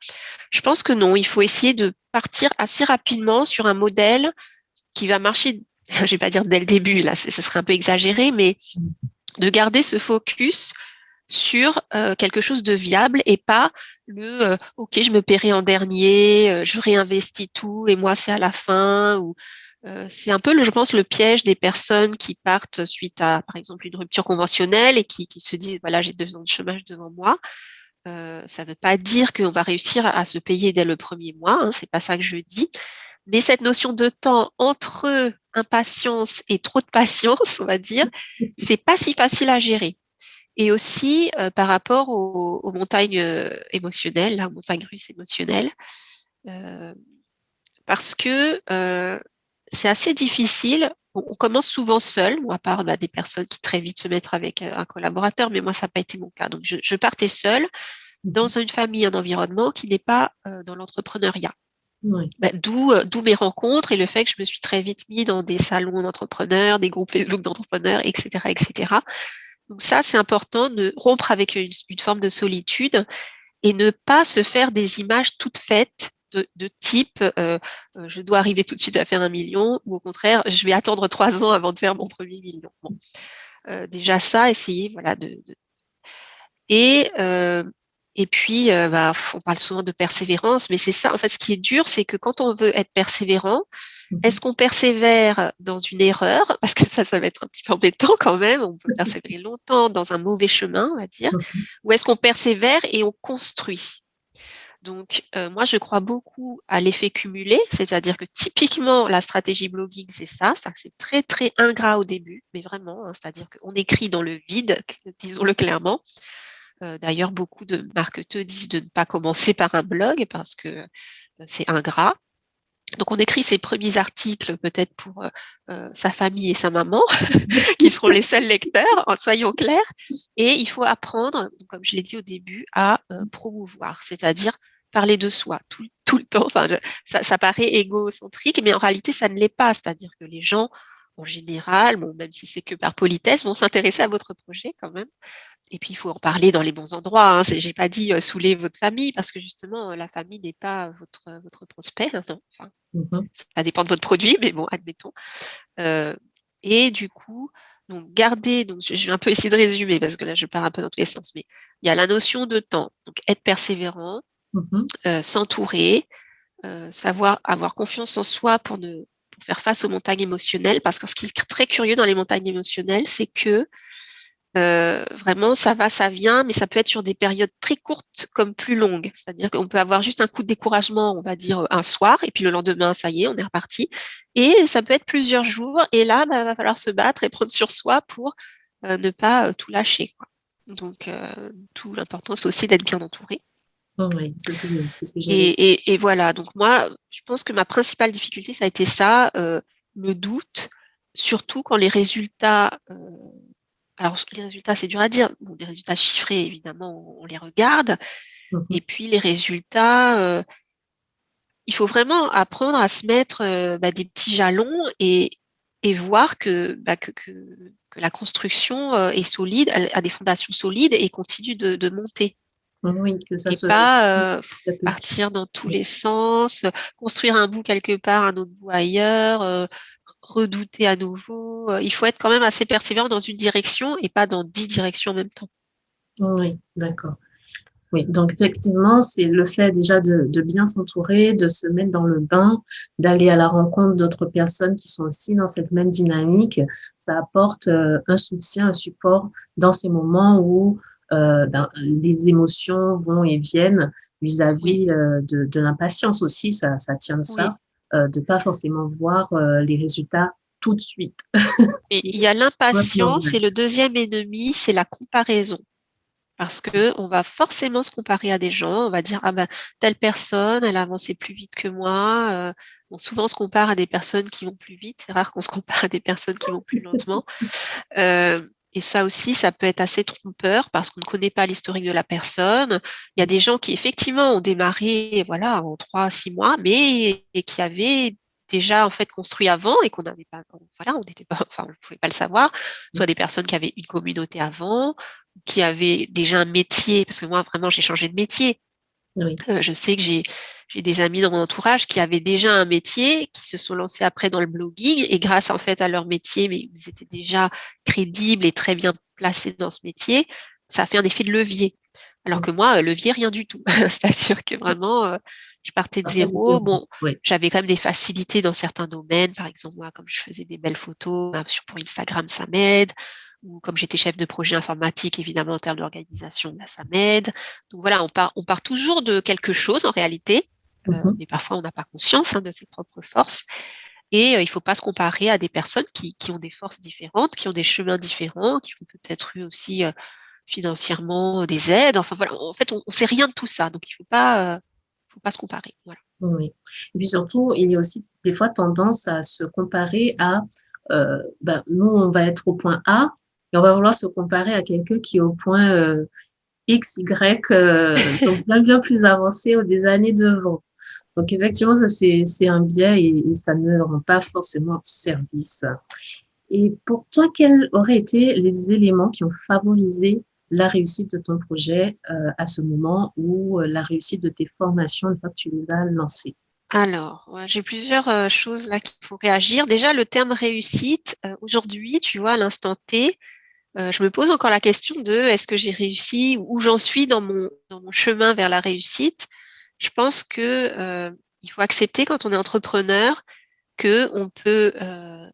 Je pense que non, il faut essayer de partir assez rapidement sur un modèle qui va marcher, je vais pas dire dès le début, là, ce serait un peu exagéré, mais de garder ce focus sur quelque chose de viable et pas le ok, je me paierai en dernier, je réinvestis tout et moi c'est à la fin. Ou c'est un peu, je pense, le piège des personnes qui partent suite à, par exemple, une rupture conventionnelle et qui se disent voilà, j'ai 2 ans de chômage devant moi. Ça ne veut pas dire qu'on va réussir à se payer dès le premier mois, hein, c'est pas ça que je dis. Mais cette notion de temps entre impatience et trop de patience, on va dire, c'est pas si facile à gérer. Et aussi par rapport aux montagnes émotionnelles, la montagne russe émotionnelle, euh, parce que c'est assez difficile. On commence souvent seul, à part des personnes qui très vite se mettent avec un collaborateur, mais moi, ça n'a pas été mon cas. Donc, je partais seule dans une famille, un environnement qui n'est pas dans l'entrepreneuriat. Oui. D'où mes rencontres et le fait que je me suis très vite mis dans des salons d'entrepreneurs, des groupes Facebook d'entrepreneurs, etc., etc. Donc ça, c'est important de rompre avec une forme de solitude et ne pas se faire des images toutes faites de type je dois arriver tout de suite à faire 1 million ou au contraire, je vais attendre 3 ans avant de faire mon premier million. Bon. Déjà ça, essayer voilà, et, euh, et puis, on parle souvent de persévérance, mais c'est ça, en fait, ce qui est dur, c'est que quand on veut être persévérant, est-ce qu'on persévère dans une erreur? Parce que ça va être un petit peu embêtant quand même, on peut persévérer longtemps dans un mauvais chemin, on va dire, ou est-ce qu'on persévère et on construit? Donc, moi, je crois beaucoup à l'effet cumulé, c'est-à-dire que typiquement, la stratégie blogging, c'est ça, c'est très, très ingrat au début, mais vraiment, hein, c'est-à-dire qu'on écrit dans le vide, disons-le clairement. D'ailleurs, beaucoup de marketeurs disent de ne pas commencer par un blog parce que c'est ingrat. Donc, on écrit ses premiers articles peut-être pour sa famille et sa maman, qui seront les seuls lecteurs, soyons clairs. Et il faut apprendre, comme je l'ai dit au début, à promouvoir, c'est-à-dire parler de soi tout le temps. Enfin, ça paraît égocentrique, mais en réalité, ça ne l'est pas. C'est-à-dire que les gens, en général, bon, même si c'est que par politesse, vont s'intéresser à votre projet quand même. Et puis, il faut en parler dans les bons endroits. Hein. J'ai pas dit saouler votre famille, parce que justement, la famille n'est pas votre prospect. Hein, non. Enfin, ça dépend de votre produit, mais bon, admettons. Et du coup, donc garder, donc je vais un peu essayer de résumer, parce que là, je pars un peu dans tous les sens, mais il y a la notion de temps. Donc, être persévérant, s'entourer, savoir avoir confiance en soi pour faire face aux montagnes émotionnelles, parce que ce qui est très curieux dans les montagnes émotionnelles, c'est que vraiment, ça va, ça vient, mais ça peut être sur des périodes très courtes comme plus longues. C'est-à-dire qu'on peut avoir juste un coup de découragement, on va dire un soir, et puis le lendemain, ça y est, on est reparti. Et ça peut être plusieurs jours, et là, il va falloir se battre et prendre sur soi pour ne pas tout lâcher, quoi. Donc, tout l'importance aussi d'être bien entouré. Oui, c'est ce que j'avais. Et voilà, donc moi, je pense que ma principale difficulté, ça a été ça, le doute, surtout quand les résultats alors, les résultats, c'est dur à dire. Bon, les résultats chiffrés, évidemment, on les regarde. Et puis, les résultats, il faut vraiment apprendre à se mettre des petits jalons et voir que la construction est solide, a des fondations solides et continue de monter. Oui, que ça Et se pas petit à petit. partir dans tous les sens, construire un bout quelque part, un autre bout ailleurs, redouter à nouveau. Il faut être quand même assez persévérant dans une direction et pas dans 10 directions en même temps. Oui, d'accord. Oui, donc effectivement, c'est le fait déjà de bien s'entourer, de se mettre dans le bain, d'aller à la rencontre d'autres personnes qui sont aussi dans cette même dynamique. Ça apporte un soutien, un support dans ces moments où les émotions vont et viennent Oui, vis-à-vis de l'impatience aussi, ça tient de ça, oui. de pas forcément voir les résultats tout de suite. Et C'est il y a l'impatience normal. et le deuxième ennemi, c'est la comparaison. Parce que on va forcément se comparer à des gens, on va dire ah ben telle personne, elle a avancé plus vite que moi. Bon, souvent on se compare à des personnes qui vont plus vite. C'est rare qu'on se compare à des personnes qui vont plus lentement. Et ça aussi, ça peut être assez trompeur parce qu'on ne connaît pas l'historique de la personne. Il y a des gens qui effectivement ont démarré, voilà, en 3 à 6 mois, mais et qui avaient déjà en fait construit avant et qu'on n'avait pas, voilà, on n'était pas, enfin, on ne pouvait pas le savoir. Soit des personnes qui avaient une communauté avant, qui avaient déjà un métier, parce que moi vraiment j'ai changé de métier. Oui. Je sais que j'ai des amis dans mon entourage qui avaient déjà un métier, qui se sont lancés après dans le blogging et grâce en fait à leur métier, mais ils étaient déjà crédibles et très bien placés dans ce métier, ça a fait un effet de levier. Alors que moi, levier, rien du tout. C'est-à-dire que vraiment, je partais de Parfait de zéro. zéro. Bon, Oui. j'avais quand même des facilités dans certains domaines. Par exemple, moi, comme je faisais des belles photos, pour Instagram, ça m'aide. Ou comme j'étais chef de projet informatique, évidemment, en termes d'organisation, bah, ça m'aide. Donc voilà, on part toujours de quelque chose en réalité, Mhm. mais parfois on n'a pas conscience de ses propres forces. Et il ne faut pas se comparer à des personnes qui ont des forces différentes, qui ont des chemins différents, qui ont peut-être eu aussi financièrement des aides. Enfin voilà, en fait, on ne sait rien de tout ça, donc il faut pas se comparer. Voilà. Oui. Et puis surtout, il y a aussi des fois tendance à se comparer à, nous, on va être au point A et on va vouloir se comparer à quelqu'un qui est au point X, Y, donc bien, bien plus avancé ou des années devant. Donc effectivement, ça, c'est un biais et ça ne rend pas forcément service. Et pour toi, quels auraient été les éléments qui ont favorisé la réussite de ton projet à ce moment ou la réussite de tes formations une fois que tu les as lancées? Alors, ouais, j'ai plusieurs choses là qu'il faut réagir. Déjà, le terme réussite, aujourd'hui, tu vois, à l'instant T, je me pose encore la question de est-ce que j'ai réussi, où j'en suis dans mon chemin vers la réussite. Je pense que il faut accepter quand on est entrepreneur que on peut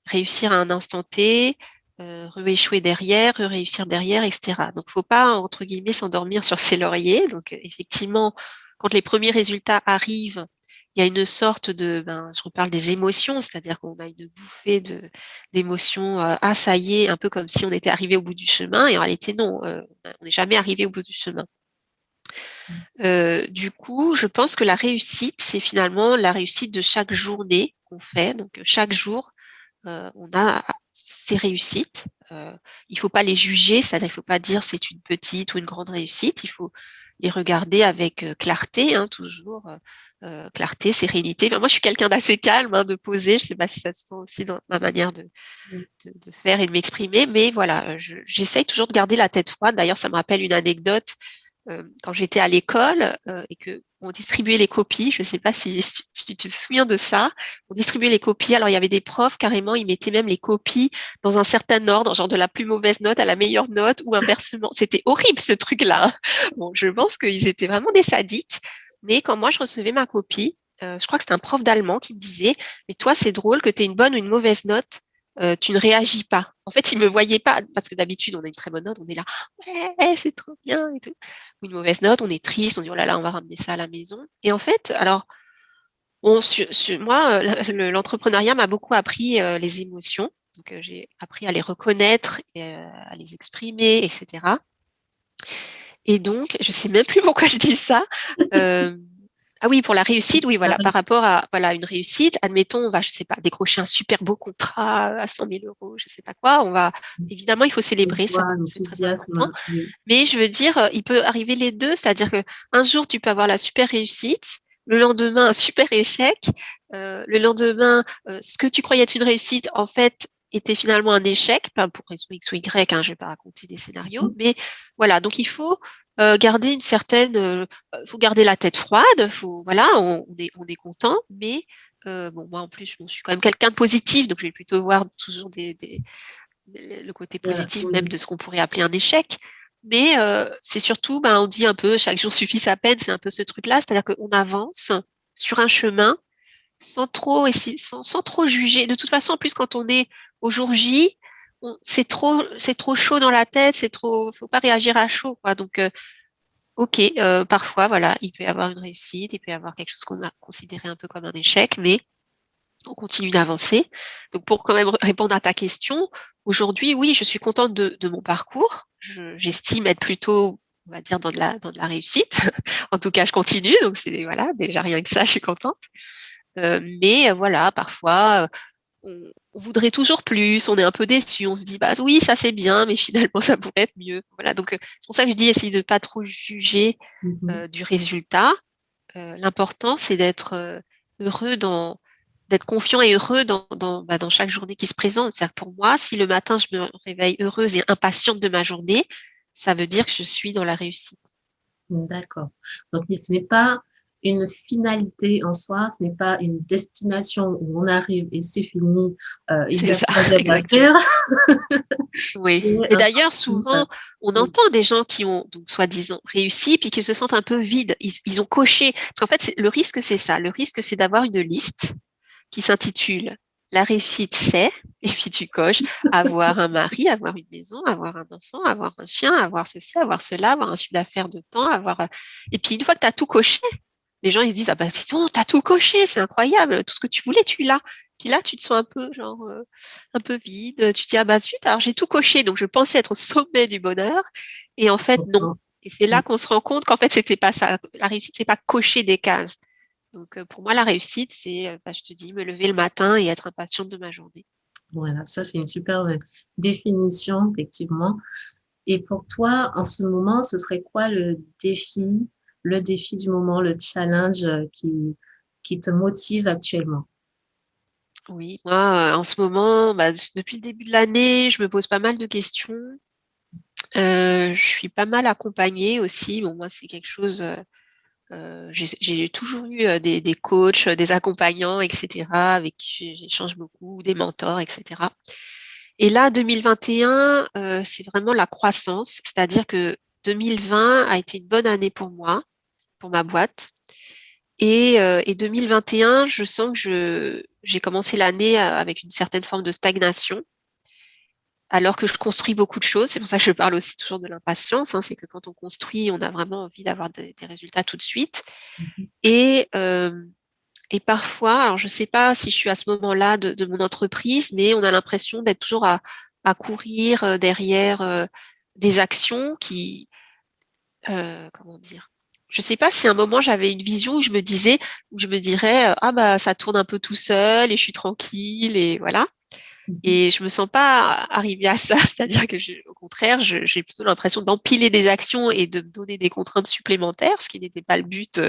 réussir à un instant T, rééchouer derrière, réussir derrière, etc. Donc, faut pas entre guillemets s'endormir sur ses lauriers. Donc, effectivement, quand les premiers résultats arrivent, il y a une sorte de, je reparle des émotions, c'est-à-dire qu'on a une bouffée d'émotions. Ah, ça y est, un peu comme si on était arrivé au bout du chemin. Et en réalité, non, on n'est jamais arrivé au bout du chemin. Du coup, je pense que la réussite, c'est finalement la réussite de chaque journée qu'on fait. Donc, chaque jour, on a ses réussites. Il faut pas les juger, c'est-à-dire il faut pas dire c'est une petite ou une grande réussite. Il faut les regarder avec clarté, toujours. Clarté, sérénité. Enfin, moi, je suis quelqu'un d'assez calme, de posé. Je sais pas si ça se sent aussi dans ma manière de faire et de m'exprimer, mais voilà, j'essaye toujours de garder la tête froide. D'ailleurs, ça me rappelle une anecdote quand j'étais à l'école et que on distribuait les copies. Je ne sais pas si tu te souviens de ça. On distribuait les copies. Alors, il y avait des profs, carrément, ils mettaient même les copies dans un certain ordre, genre de la plus mauvaise note à la meilleure note ou inversement. C'était horrible, ce truc-là. Bon, je pense qu'ils étaient vraiment des sadiques. Mais quand moi, je recevais ma copie, je crois que c'était un prof d'allemand qui me disait, mais toi, c'est drôle que tu aies une bonne ou une mauvaise note. Tu ne réagis pas. En fait, il me voyait pas, parce que d'habitude, on a une très bonne note, on est là, ouais, c'est trop bien et tout. Ou une mauvaise note, on est triste, on dit, oh là là, on va ramener ça à la maison. Et en fait, alors, moi, l'entrepreneuriat m'a beaucoup appris les émotions. Donc, j'ai appris à les reconnaître, et, à les exprimer, etc. Et donc, je sais même plus pourquoi je dis ça. Euh, ah oui, pour la réussite, oui, voilà, par rapport à voilà, une réussite, admettons, on va, je sais pas, décrocher un super beau contrat à 100 000 euros, je sais pas quoi, évidemment, il faut célébrer, ça, Joie, c'est très important. l'enthousiasme, oui. Mais je veux dire, il peut arriver les deux, c'est-à-dire que un jour, tu peux avoir la super réussite, le lendemain, un super échec, le lendemain, ce que tu croyais être une réussite, en fait, était finalement un échec, pas pour raison X ou Y, je vais pas raconter des scénarios, mais voilà, donc il faut garder une certaine, faut garder la tête froide, voilà, on est content, mais bon, moi en plus, je suis quand même quelqu'un de positif, donc je vais plutôt voir toujours le côté positif même Oui. de ce qu'on pourrait appeler un échec. Mais c'est surtout, on dit un peu, chaque jour suffit sa peine, c'est un peu ce truc-là, c'est-à-dire qu'on avance sur un chemin sans trop juger. De toute façon, en plus, quand on est au jour J, c'est trop chaud dans la tête, faut pas réagir à chaud, quoi. Donc, ok, parfois, voilà, il peut y avoir une réussite, il peut y avoir quelque chose qu'on a considéré un peu comme un échec, mais on continue d'avancer. Donc, pour quand même répondre à ta question, aujourd'hui, oui, je suis contente de mon parcours. J'estime être plutôt, on va dire, dans de la réussite. En tout cas, je continue, donc c'est voilà, déjà rien que ça, je suis contente. Mais voilà, parfois, on voudrait toujours plus, on est un peu déçu, on se dit bah oui, ça c'est bien, mais finalement ça pourrait être mieux. Voilà, donc c'est pour ça que je dis essayer de pas trop juger Mhm. du résultat. L'important c'est d'être heureux d'être confiant et heureux dans chaque journée qui se présente. C'est-à-dire que pour moi, si le matin je me réveille heureuse et impatiente de ma journée, ça veut dire que je suis dans la réussite. D'accord. Donc, ce n'est pas une finalité en soi, ce n'est pas une destination où on arrive et c'est fini, il C'est n'y a ça, plus rien à exactement. faire. Oui. C'est Et un d'ailleurs, parcours. souvent, on Oui. entend des gens qui ont, donc, soi-disant réussi, puis qui se sentent un peu vides. Ils ont coché. Parce qu'en fait, le risque, c'est ça. Le risque, c'est d'avoir une liste qui s'intitule La réussite, c'est, et puis tu coches, avoir un mari, avoir une maison, avoir un enfant, avoir un chien, avoir ceci, avoir cela, avoir un chiffre d'affaires de temps, et puis, une fois que tu as tout coché, les gens ils se disent ah bah c'est bon, t'as tout coché, c'est incroyable, tout ce que tu voulais tu l'as. Puis là tu te sens un peu genre un peu vide, tu te dis ah bah zut, alors j'ai tout coché, donc je pensais être au sommet du bonheur et en fait non. Et c'est là qu'on se rend compte qu'en fait c'était pas ça. La réussite c'est pas cocher des cases. Donc pour moi la réussite c'est je te dis me lever le matin et être impatiente de ma journée. Voilà, ça c'est une super définition, effectivement. Et pour toi, en ce moment, ce serait quoi le défi du moment, le challenge qui te motive actuellement? Oui, moi en ce moment, depuis le début de l'année, je me pose pas mal de questions. Je suis pas mal accompagnée aussi. Bon, moi, c'est quelque chose. J'ai toujours eu des coachs, des accompagnants, etc., avec qui j'échange beaucoup, des mentors, etc. Et là, 2021, c'est vraiment la croissance, c'est-à-dire que 2020 a été une bonne année pour moi, pour ma boîte. Et 2021, je sens que j'ai commencé l'année avec une certaine forme de stagnation alors que je construis beaucoup de choses. C'est pour ça que je parle aussi toujours de l'impatience, hein. C'est que quand on construit, on a vraiment envie d'avoir des résultats tout de suite. Mhm. Et, et parfois, alors je ne sais pas si je suis à ce moment-là de mon entreprise, mais on a l'impression d'être toujours à courir derrière des actions comment dire, je ne sais pas si à un moment j'avais une vision où je me dirais, ah bah ça tourne un peu tout seul et je suis tranquille et voilà. Mhm. Et je me sens pas arriver à ça, c'est-à-dire que au contraire, j'ai plutôt l'impression d'empiler des actions et de me donner des contraintes supplémentaires, ce qui n'était pas le but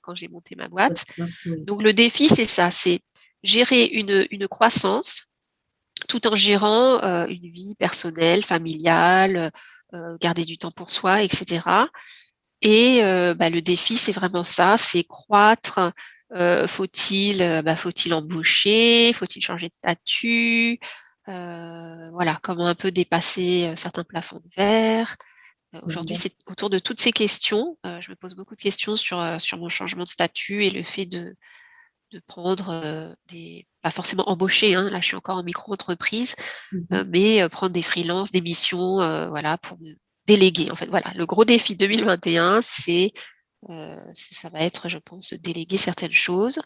quand j'ai monté ma boîte. Oui. Donc le défi, c'est ça, c'est gérer une croissance tout en gérant une vie personnelle, familiale, garder du temps pour soi, etc. Et le défi, c'est vraiment ça, c'est croître. Faut-il embaucher? Faut-il changer de statut? Voilà, comment un peu dépasser certains plafonds de verre. Aujourd'hui, Mhm. c'est autour de toutes ces questions. Je me pose beaucoup de questions sur mon changement de statut et le fait de prendre pas forcément embaucher, hein, là je suis encore en micro-entreprise, Mhm. mais prendre des freelances, des missions, voilà, pour me déléguer. En fait, voilà, le gros défi 2021, ça va être, je pense, déléguer certaines choses.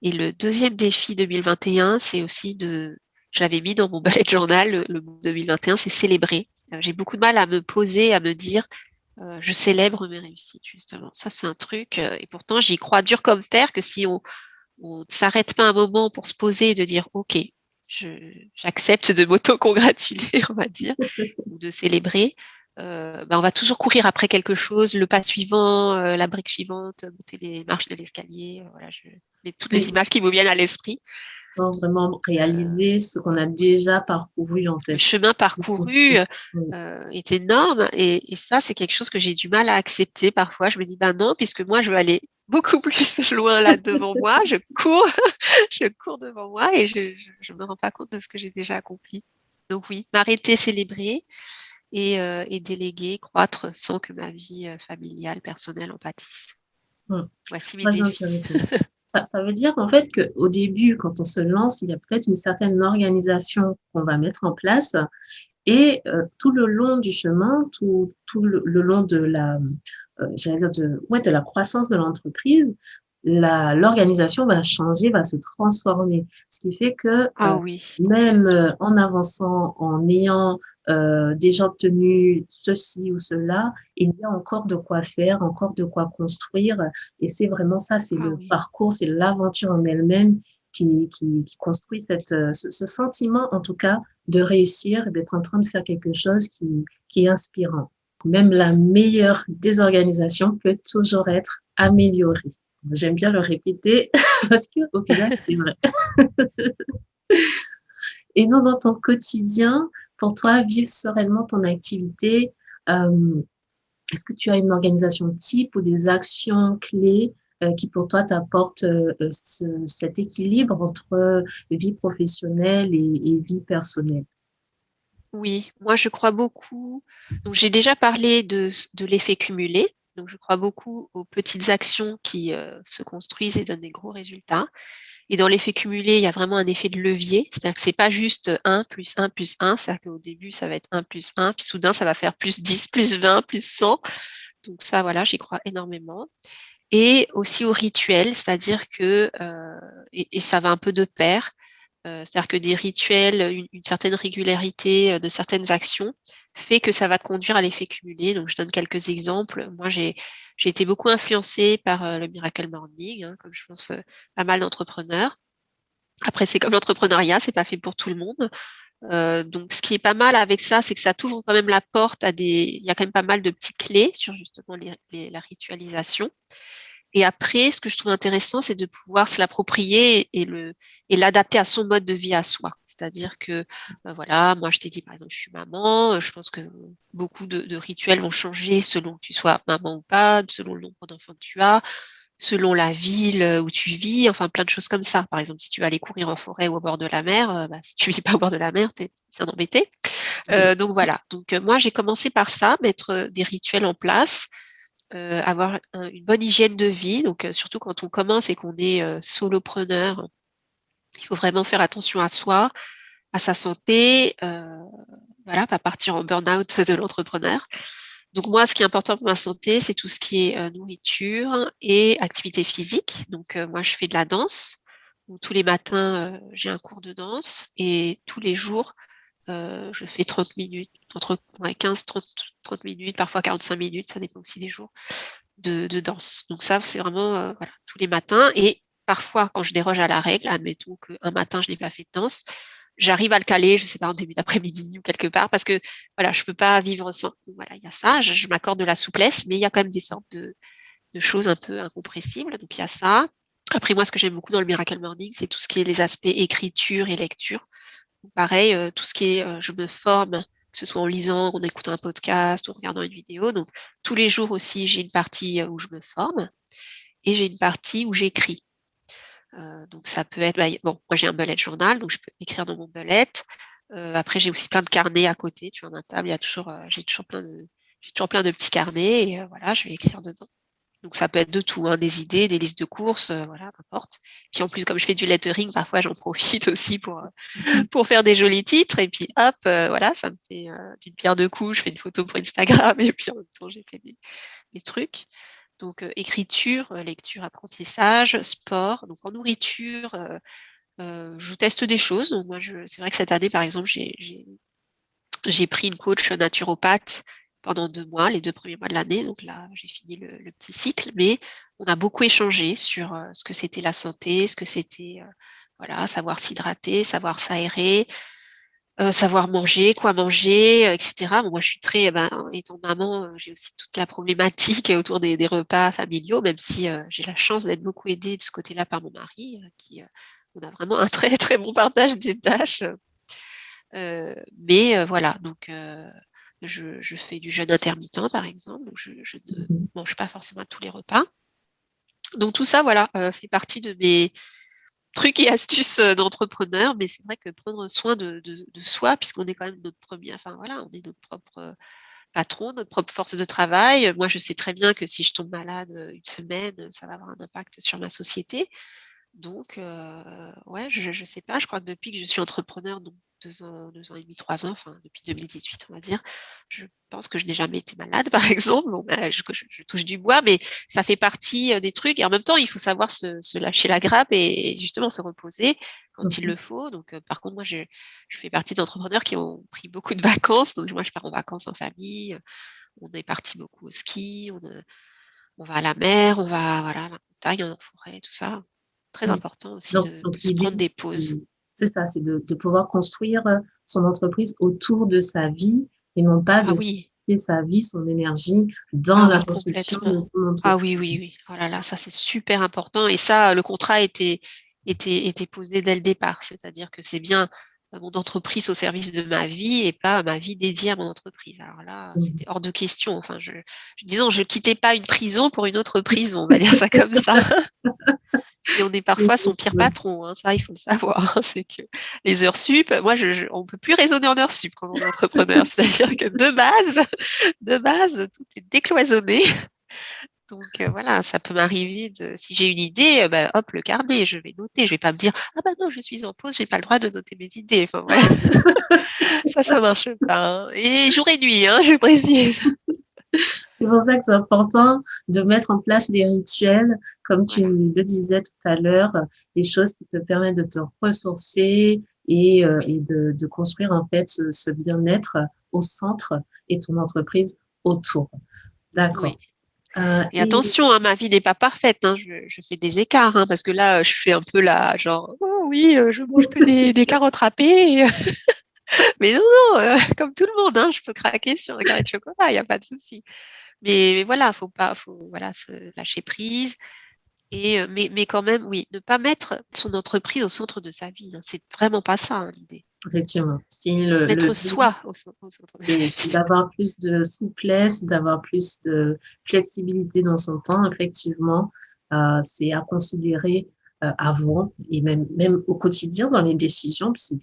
Et le deuxième défi 2021, c'est aussi je l'avais mis dans mon bullet journal, le mot 2021, c'est célébrer. J'ai beaucoup de mal à me poser, à me dire, je célèbre mes réussites, justement. Ça, c'est un truc, et pourtant, j'y crois dur comme fer que si on ne s'arrête pas un moment pour se poser et de dire, OK, j'accepte de m'auto-congratuler, on va dire, ou de célébrer, on va toujours courir après quelque chose, le pas suivant, la brique suivante, monter les marches de l'escalier, voilà, toutes Oui, les images qui vous viennent à l'esprit. sans vraiment Euh, réaliser ce qu'on a déjà parcouru, en le fait. chemin parcouru Construit. Oui. est énorme et ça, c'est quelque chose que j'ai du mal à accepter parfois. Je me dis, ben non, puisque moi, je veux aller beaucoup plus loin là devant moi, je cours, je cours devant moi et je me rends pas compte de ce que j'ai déjà accompli. Donc oui, m'arrêter, célébrer et déléguer, croître sans que ma vie familiale, personnelle en pâtisse. Hmm. Voici mes Très défis. intéressant. Ça veut dire en fait qu'au début, quand on se lance, il y a peut-être une certaine organisation qu'on va mettre en place et tout le long du chemin, tout le long de j'allais dire de la croissance de l'entreprise, l'organisation va changer, va se transformer. Ce qui fait que Ah oui, même en avançant, en ayant déjà obtenu ceci ou cela, il y a encore de quoi faire, encore de quoi construire. Et c'est vraiment ça, c'est ah le oui. parcours, c'est l'aventure en elle-même qui construit ce sentiment, en tout cas, de réussir et d'être en train de faire quelque chose qui est inspirant. Même la meilleure des organisations peut toujours être améliorée. J'aime bien le répéter parce qu'au final, c'est vrai. Et donc, dans ton quotidien, pour toi, vivre sereinement ton activité, euh, est-ce que tu as une organisation type ou des actions clés qui pour toi t'apportent cet équilibre entre vie professionnelle et vie personnelle? Oui, moi je crois beaucoup. Donc j'ai déjà parlé de l'effet cumulé. Donc je crois beaucoup aux petites actions qui se construisent et donnent des gros résultats. Et dans l'effet cumulé, il y a vraiment un effet de levier. C'est-à-dire que c'est pas juste 1 plus 1 plus 1. C'est-à-dire qu'au début, ça va être 1 plus 1, puis soudain, ça va faire plus 10, plus 20, plus 100. Donc ça, voilà, j'y crois énormément. Et aussi au rituel, c'est-à-dire que, et ça va un peu de pair, c'est-à-dire que des rituels, une certaine régularité, de certaines actions fait que ça va conduire à l'effet cumulé. Donc je donne quelques exemples. Moi, j'ai été beaucoup influencée par, le Miracle Morning, hein, comme je pense, pas mal d'entrepreneurs. Après, c'est comme l'entrepreneuriat, c'est pas fait pour tout le monde. Donc ce qui est pas mal avec ça, c'est que ça t'ouvre quand même la porte à il y a quand même pas mal de petites clés sur justement la ritualisation. Et après, ce que je trouve intéressant, c'est de pouvoir se l'approprier et l'adapter à son mode de vie à soi. C'est-à-dire que, voilà, moi je t'ai dit par exemple, je suis maman, je pense que beaucoup de rituels vont changer selon que tu sois maman ou pas, selon le nombre d'enfants que tu as, selon la ville où tu vis, enfin plein de choses comme ça. Par exemple, si tu vas aller courir en forêt ou au bord de la mer, bah, si tu vis pas au bord de la mer, t'es bien embêté. Donc voilà. Donc moi j'ai commencé par ça, mettre des rituels en place, avoir une bonne hygiène de vie. Donc surtout quand on commence et qu'on est solopreneur, il faut vraiment faire attention à soi, à sa santé, voilà, pas partir en burn-out de l'entrepreneur. Donc moi, ce qui est important pour ma santé, c'est tout ce qui est nourriture et activité physique. Donc moi, je fais de la danse. Donc, tous les matins, j'ai un cours de danse et tous les jours, je fais 30 minutes, entre ouais, 15, 30 minutes, parfois 45 minutes, ça dépend aussi des jours, de danse. Donc ça, c'est vraiment voilà, tous les matins. Et parfois, quand je déroge à la règle, admettons qu'un matin, je n'ai pas fait de danse, j'arrive à le caler, je sais pas, en début d'après-midi ou quelque part, parce que voilà, je peux pas vivre sans. Donc, voilà, il y a ça, je m'accorde de la souplesse, mais il y a quand même des sortes de choses un peu incompressibles. Donc il y a ça. Après, moi, ce que j'aime beaucoup dans le Miracle Morning, c'est tout ce qui est les aspects écriture et lecture. Donc, pareil, tout ce qui est, je me forme, que ce soit en lisant, en écoutant un podcast ou en regardant une vidéo. Donc tous les jours aussi, j'ai une partie où je me forme et j'ai une partie où j'écris. Donc ça peut être, bah, bon, moi j'ai un bullet journal, donc je peux écrire dans mon bullet. Après, j'ai aussi plein de carnets à côté. Tu vois, à ma table, il y a toujours, j'ai toujours plein de petits carnets et voilà, je vais écrire dedans. Donc ça peut être de tout, hein, des idées, des listes de courses, voilà, n'importe. Puis en plus, comme je fais du lettering, parfois j'en profite aussi pour faire des jolis titres. Et puis hop, voilà, ça me fait d'une pierre deux coups. Je fais une photo pour Instagram et puis en même temps, j'ai fait des trucs. Donc écriture, lecture, apprentissage, sport. Donc en nourriture, je teste des choses. Donc moi, c'est vrai que cette année, par exemple, j'ai pris une coach naturopathe pendant 2 mois, les 2 premiers mois de l'année. Donc là, j'ai fini le petit cycle, mais on a beaucoup échangé sur, ce que c'était la santé, ce que c'était, voilà, savoir s'hydrater, savoir s'aérer, savoir manger, quoi manger, et cetera. Bon, moi, je suis très, ben, étant maman, j'ai aussi toute la problématique autour des repas familiaux, même si, j'ai la chance d'être beaucoup aidée de ce côté-là par mon mari, on a vraiment un très, très bon partage des tâches. Mais voilà, donc je fais du jeûne intermittent, par exemple, donc je ne Mhm. mange pas forcément à tous les repas. Donc tout ça, voilà, fait partie trucs et astuces d'entrepreneur, mais c'est vrai que prendre soin de soi, puisqu'on est quand même notre premier, enfin voilà, on est notre propre patron, notre propre force de travail. Moi, je sais très bien que si je tombe malade une semaine, ça va avoir un impact sur ma société. Donc, ouais, je sais pas, je crois que depuis que je suis entrepreneur, donc 2 ans et demi, 3 ans, enfin depuis 2018, on va dire, je pense que je n'ai jamais été malade, par exemple. Bon, bah, je touche du bois, mais ça fait partie, des trucs et en même temps, il faut savoir se lâcher la grappe et justement se reposer quand il Mhm. le faut. Donc, par contre, moi, je fais partie d'entrepreneurs qui ont pris beaucoup de vacances. Donc moi, je pars en vacances en famille, on est partis beaucoup au ski, on va à la mer, on va voilà, à la montagne, en forêt, tout ça. Très Oui. important aussi Donc, de donc se l'idée, prendre des pauses. c'est ça, c'est de pouvoir construire son entreprise autour de sa vie et non pas Ah de oui, sacrifier sa vie, son énergie dans ah la oui, construction complètement. de son Ah entreprise. oui, oui, oui. Oh là là, ça c'est super important. Et ça, le contrat était posé dès le départ. C'est-à-dire que c'est bien mon entreprise au service de ma vie et pas ma vie dédiée à mon entreprise. Alors là, Mhm. c'était hors de question. Enfin, disons, je quittais pas une prison pour une autre prison, on va dire ça comme ça. Et on est parfois son pire patron, hein, ça il faut le savoir. C'est que les heures sup, moi on peut plus raisonner en heures sup quand on est entrepreneur. C'est-à-dire que de base, tout est décloisonné. Donc voilà, ça peut m'arriver si j'ai une idée, bah, hop, le carnet, je vais noter. Je vais pas me dire ah bah non, je suis en pause, j'ai pas le droit de noter mes idées. Enfin voilà, ça marche pas, hein. Et jour et nuit, hein, je précise. C'est pour ça que c'est important de mettre en place des rituels, comme tu Voilà. le disais tout à l'heure, des choses qui te permettent de te ressourcer Oui, et de construire en fait ce bien-être au centre et ton entreprise autour. oui. D'accord. Et Et attention, hein, ma vie n'est pas parfaite, hein, je fais des écarts, hein, parce que là, je fais un peu la genre, oh oui, je mange que des carottes râpées. Mais non, non, comme tout le monde, hein, je peux craquer sur un carré de chocolat, il n'y a pas de souci. Mais voilà, faut voilà, se lâcher prise. Mais quand même, oui, ne pas mettre son entreprise au centre de sa vie, hein, c'est vraiment pas ça, hein, l'idée. effectivement, si Se le mettre but, soi au centre de sa c'est vie. d'avoir plus de souplesse, d'avoir plus de flexibilité dans son temps, effectivement, c'est à considérer avant et même au quotidien dans les décisions, puis c'est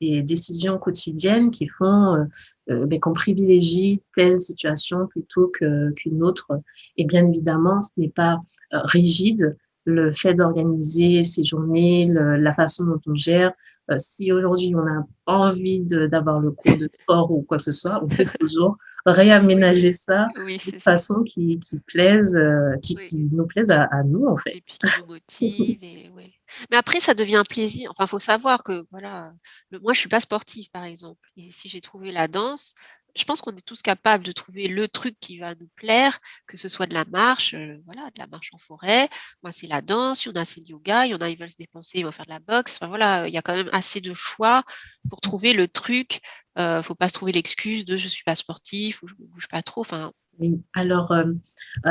des décisions quotidiennes qui font ben, qu'on privilégie telle situation plutôt qu'une autre. Et bien évidemment, ce n'est pas rigide le fait d'organiser ses journées, la façon dont on gère. Si aujourd'hui on a envie d'avoir le cours de sport ou quoi que ce soit, on peut toujours Oui, réaménager ça oui, de c'est ça. façon qui plaise, Oui. qui nous plaise à nous, en fait. Et puis qui nous motive et ouais. Mais après ça devient un plaisir. Enfin, faut savoir que voilà, moi je suis pas sportive par exemple et si j'ai trouvé la danse, je pense qu'on est tous capables de trouver le truc qui va nous plaire, que ce soit de la marche, voilà, de la marche en forêt. Moi, c'est la danse, il y en a, c'est le yoga, il y en a, ils veulent se dépenser, ils vont faire de la boxe. Enfin voilà, il y a quand même assez de choix pour trouver le truc. Faut pas se trouver l'excuse de: «Je suis pas sportif» ou «Je me bouge pas trop». Enfin, Oui. Alors,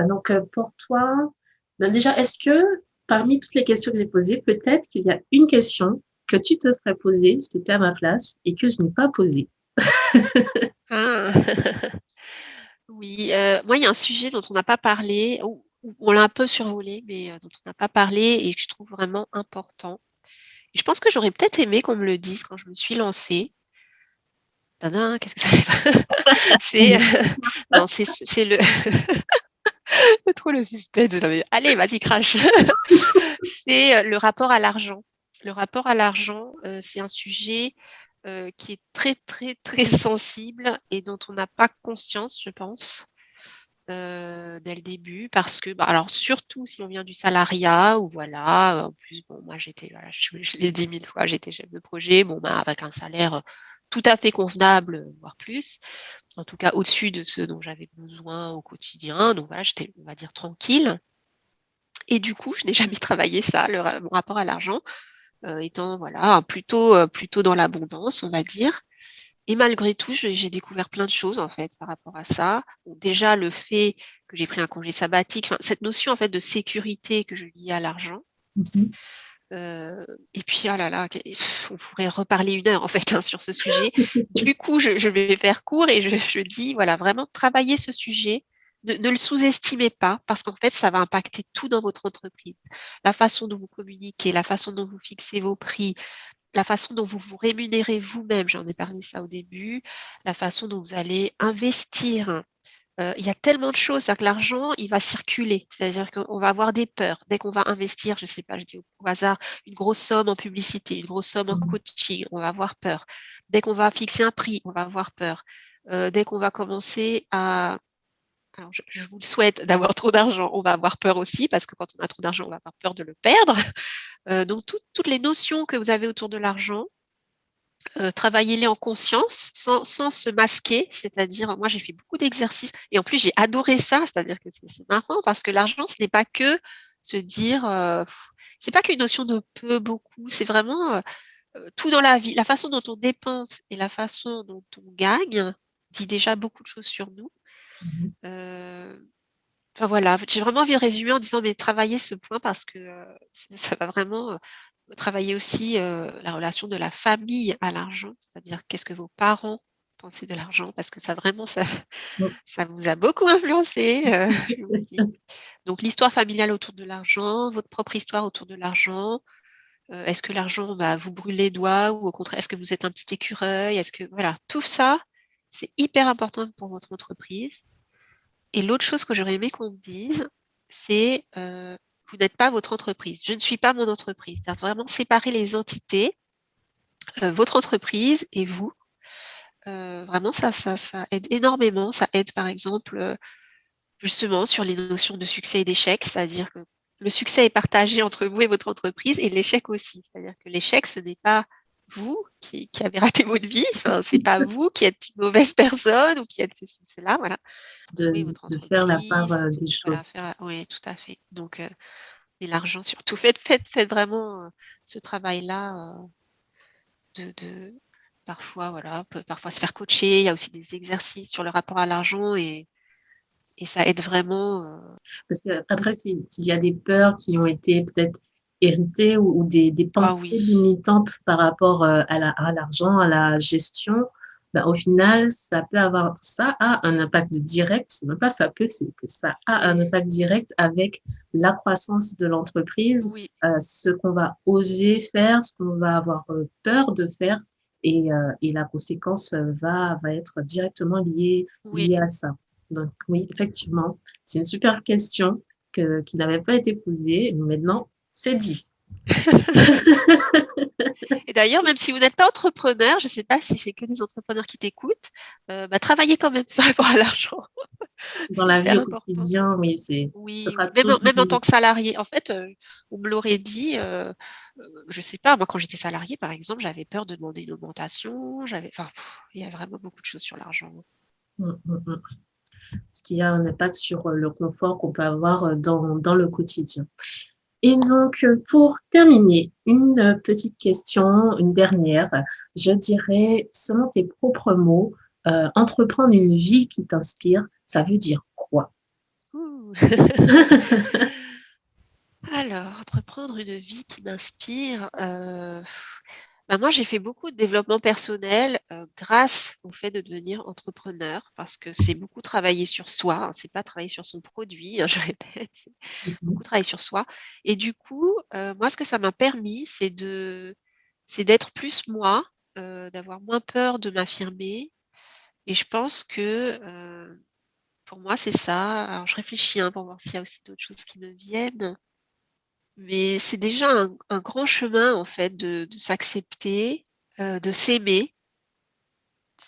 donc, pour toi, ben déjà, est-ce que parmi toutes les questions que j'ai posées, peut-être qu'il y a une question que tu te serais posée si tu étais à ma place et que je n'ai pas posée? ah! Oui, moi, il y a un sujet dont on n'a pas parlé, ou on l'a un peu survolé, mais dont on n'a pas parlé et que je trouve vraiment important. Et je pense que j'aurais peut-être aimé qu'on me le dise quand je me suis lancée. Tadam! Qu'est-ce que ça va être? C'est, non, c'est le trop le suspense, non mais allez, vas-y crache. C'est, le rapport à l'argent. Le rapport à l'argent, c'est un sujet, qui est très, très, très sensible et dont on n'a pas conscience, je pense. Dès le début parce que, bah, alors surtout si on vient du salariat ou voilà, en plus bon moi j'étais voilà, je l'ai dit 1000 fois, j'étais chef de projet, bon, bah, avec un salaire, tout à fait convenable, voire plus. En tout cas au-dessus de ce dont j'avais besoin au quotidien, donc voilà, j'étais, on va dire, tranquille et du coup, je n'ai jamais travaillé ça, mon rapport à l'argent, étant voilà, plutôt dans l'abondance, on va dire. Et malgré tout, j'ai découvert plein de choses, en fait, par rapport à ça. Bon, déjà, le fait que j'ai pris un congé sabbatique, enfin, cette notion, en fait, de sécurité que je lie à l'argent. Mmh. Et puis, ah là là, on pourrait reparler 1 heure, en fait, hein, sur ce sujet. Du coup, je vais faire court et je dis, voilà, vraiment travailler ce sujet ne le sous-estimez pas parce qu'en fait, ça va impacter tout dans votre entreprise. La façon dont vous communiquez, la façon dont vous fixez vos prix, la façon dont vous vous rémunérez vous-même, j'en ai parlé ça au début, la façon dont vous allez investir. Il y a tellement de choses, c'est-à-dire que l'argent, il va circuler. C'est-à-dire qu'on va avoir des peurs. Dès qu'on va investir, je sais pas, je dis au hasard, une grosse somme en publicité, une grosse somme en Mmh. coaching, on va avoir peur. Dès qu'on va fixer un prix, on va avoir peur. Dès qu'on va commencer à alors je vous le souhaite d'avoir trop d'argent, on va avoir peur aussi parce que quand on a trop d'argent, on va avoir peur de le perdre. Donc toutes les notions que vous avez autour de l'argent, travaillez-les en conscience, sans se masquer. C'est-à-dire, moi, j'ai fait beaucoup d'exercices et en plus, j'ai adoré ça. C'est-à-dire que c'est marrant parce que l'argent, ce n'est pas que se dire, c'est pas qu'une notion de peu, beaucoup, c'est vraiment, tout dans la vie. La façon dont on dépense et la façon dont on gagne dit déjà beaucoup de choses sur nous. Mmh. Heu, enfin voilà, j'ai vraiment envie de résumer en disant: «Mais travaillez ce point parce que, ça va vraiment, travailler aussi, la relation de la famille à l'argent, c'est-à-dire qu'est-ce que vos parents pensaient de l'argent parce que ça vraiment Mmh. ça vous a beaucoup influencé, je vous le dis. Donc l'histoire familiale autour de l'argent, votre propre histoire autour de l'argent, est-ce que l'argent va vous brûler les doigts ou au contraire, est-ce que vous êtes un petit écureuil? Est-ce que voilà, tout ça, c'est hyper important pour votre entreprise. Et l'autre chose que j'aurais aimé qu'on me dise, c'est, vous n'êtes pas votre entreprise. Je ne suis pas mon entreprise. C'est-à-dire vraiment séparer les entités, votre entreprise et vous. Vraiment ça aide énormément. Ça aide par exemple, justement sur les notions de succès et d'échec. C'est-à-dire que le succès est partagé entre vous et votre entreprise et l'échec aussi. C'est-à-dire que l'échec, ce n'est pas vous qui avez raté votre vie, enfin, c'est pas vous qui êtes une mauvaise personne ou qui êtes ceci ou cela, voilà. Vous et votre De faire la part, entreprise, des voilà, choses. faire oui, tout à fait. Donc et l'argent surtout, faites vraiment, ce travail-là, de parfois, voilà, peut parfois se faire coacher. Il y a aussi des exercices sur le rapport à l'argent et ça aide vraiment, Parce qu'après, s'il y a des peurs qui ont été peut-être héritées ou des ah pensées oui, limitantes par rapport, à l'argent, à la gestion, bah, au final, ça a un impact direct, c'est même pas ça peut, c'est que ça a un oui, impact direct avec la croissance de l'entreprise, oui, ce qu'on va oser faire, ce qu'on va avoir, peur de faire et la conséquence, va être directement oui. liée à ça. Donc oui, effectivement, c'est une super question qui n'avait pas été posée. Maintenant, c'est dit. Et d'ailleurs, même si vous n'êtes pas entrepreneur, je ne sais pas si c'est que des entrepreneurs qui t'écoutent, bah, travaillez quand même par rapport à l'argent. Dans C'est la vie hyper au important. quotidien, oui, ce Oui, sera oui, même en tant toujours que salarié. En fait, on me l'aurait dit, je sais pas, moi quand j'étais salariée par exemple, j'avais peur de demander une augmentation, j'avais enfin, il y a vraiment beaucoup de choses sur l'argent. mmh, mmh, mmh. Ce qui a un impact sur, le confort qu'on peut avoir, dans le quotidien. Et donc, pour terminer, une, petite question, une dernière. Je dirais, selon tes propres mots, entreprendre une vie qui t'inspire, ça veut dire quoi? Ouh! Alors, entreprendre une vie qui m'inspire, bah, moi j'ai fait beaucoup de développement personnel, grâce au fait de devenir entrepreneur parce que c'est beaucoup travailler sur soi, hein, c'est pas travailler sur son produit, hein, je répète, c'est Mmh mh. beaucoup travailler sur soi et du coup, moi ce que ça m'a permis, c'est d'être plus moi, d'avoir moins peur de m'affirmer et je pense que, pour moi c'est ça. Alors je réfléchis, hein, pour voir s'il y a aussi d'autres choses qui me viennent. Mais c'est déjà un grand chemin en fait de s'accepter, de s'aimer.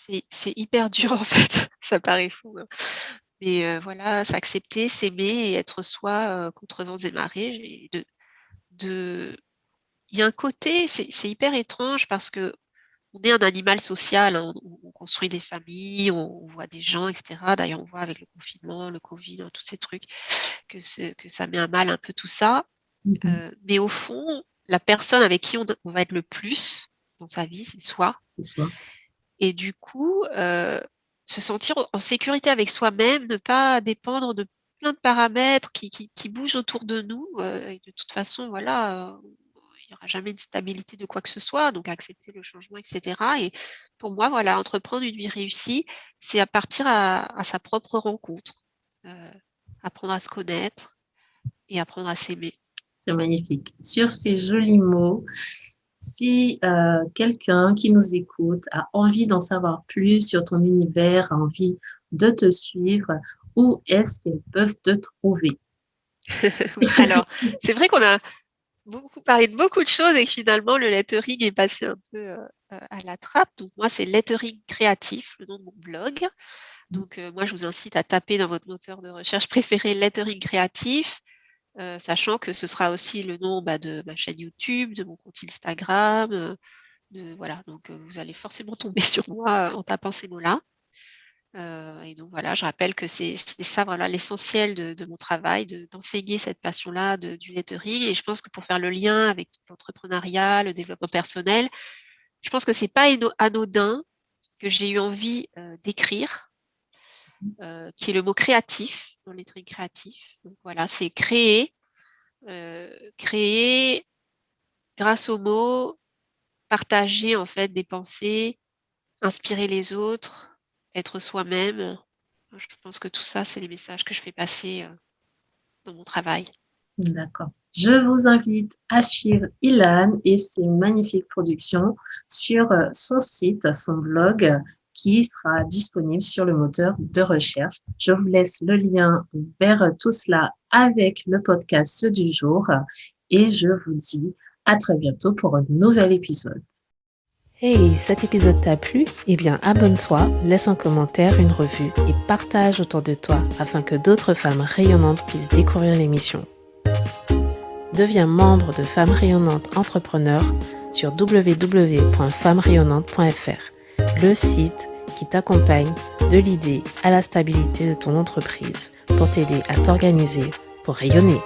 C'est hyper dur en fait, ça paraît fou, hein. Mais voilà, s'accepter, s'aimer et être soi, contre vents et marées. J'ai de il y a un côté, c'est hyper étrange parce qu'on est un animal social, hein, on construit des familles, on voit des gens et cetera. D'ailleurs, on voit avec le confinement, le covid, tous ces trucs que ça met à mal un peu tout ça. Mmh mh. Mais au fond, la personne avec qui on va être le plus dans sa vie, c'est soi C'est soi. et du coup, se sentir en sécurité avec soi-même, ne pas dépendre de plein de paramètres qui bougent autour de nous, et de toute façon, voilà, il y aura jamais une stabilité de quoi que ce soit, donc accepter le changement et cetera et pour moi, voilà, entreprendre une vie réussie, c'est à partir à sa propre rencontre. apprendre à se connaître et apprendre à s'aimer. C'est magnifique. Sur ces jolis mots, si quelqu'un qui nous écoute a envie d'en savoir plus sur ton univers, a envie de te suivre, où est-ce qu'ils peuvent te trouver? Oui, alors, c'est vrai qu'on a beaucoup parlé de beaucoup de choses et que finalement le lettering est passé un peu, à la trappe. Donc moi, c'est Lettering Créatif, le nom de mon blog. Donc moi, je vous incite à taper dans votre moteur de recherche préféré Lettering Créatif, sachant que ce sera aussi le nom, de ma chaîne YouTube, de mon compte Instagram, voilà, donc vous allez forcément tomber sur moi, en tapant ces mots-là. Et donc voilà, je rappelle que c'est ça, voilà, l'essentiel de mon travail, d'enseigner cette passion-là du lettering. Et je pense que pour faire le lien avec l'entrepreneuriat, le développement personnel, je pense que c'est pas anodin que j'ai eu envie, d'écrire, qui est le mot créatif, dans le lettering créatif. Donc voilà, c'est créer grâce aux mots, partager en fait des pensées, inspirer les autres, être soi-même. Je pense que tout ça, c'est des messages que je fais passer, dans mon travail. D'accord. Je vous invite à suivre Ilan et ses magnifiques productions sur son site, son blog, qui sera disponible sur le moteur de recherche. Je vous laisse le lien vers tout cela avec le podcast du jour et je vous dis à très bientôt pour un nouvel épisode. Hey, cet épisode t'a plu? Eh bien, abonne-toi, laisse un commentaire, une revue et partage autour de toi afin que d'autres femmes rayonnantes puissent découvrir l'émission. Deviens membre de Femmes Rayonnantes Entrepreneurs sur www.femmesrayonnantes.fr, le site qui t'accompagne de l'idée à la stabilité de ton entreprise pour t'aider à t'organiser pour rayonner.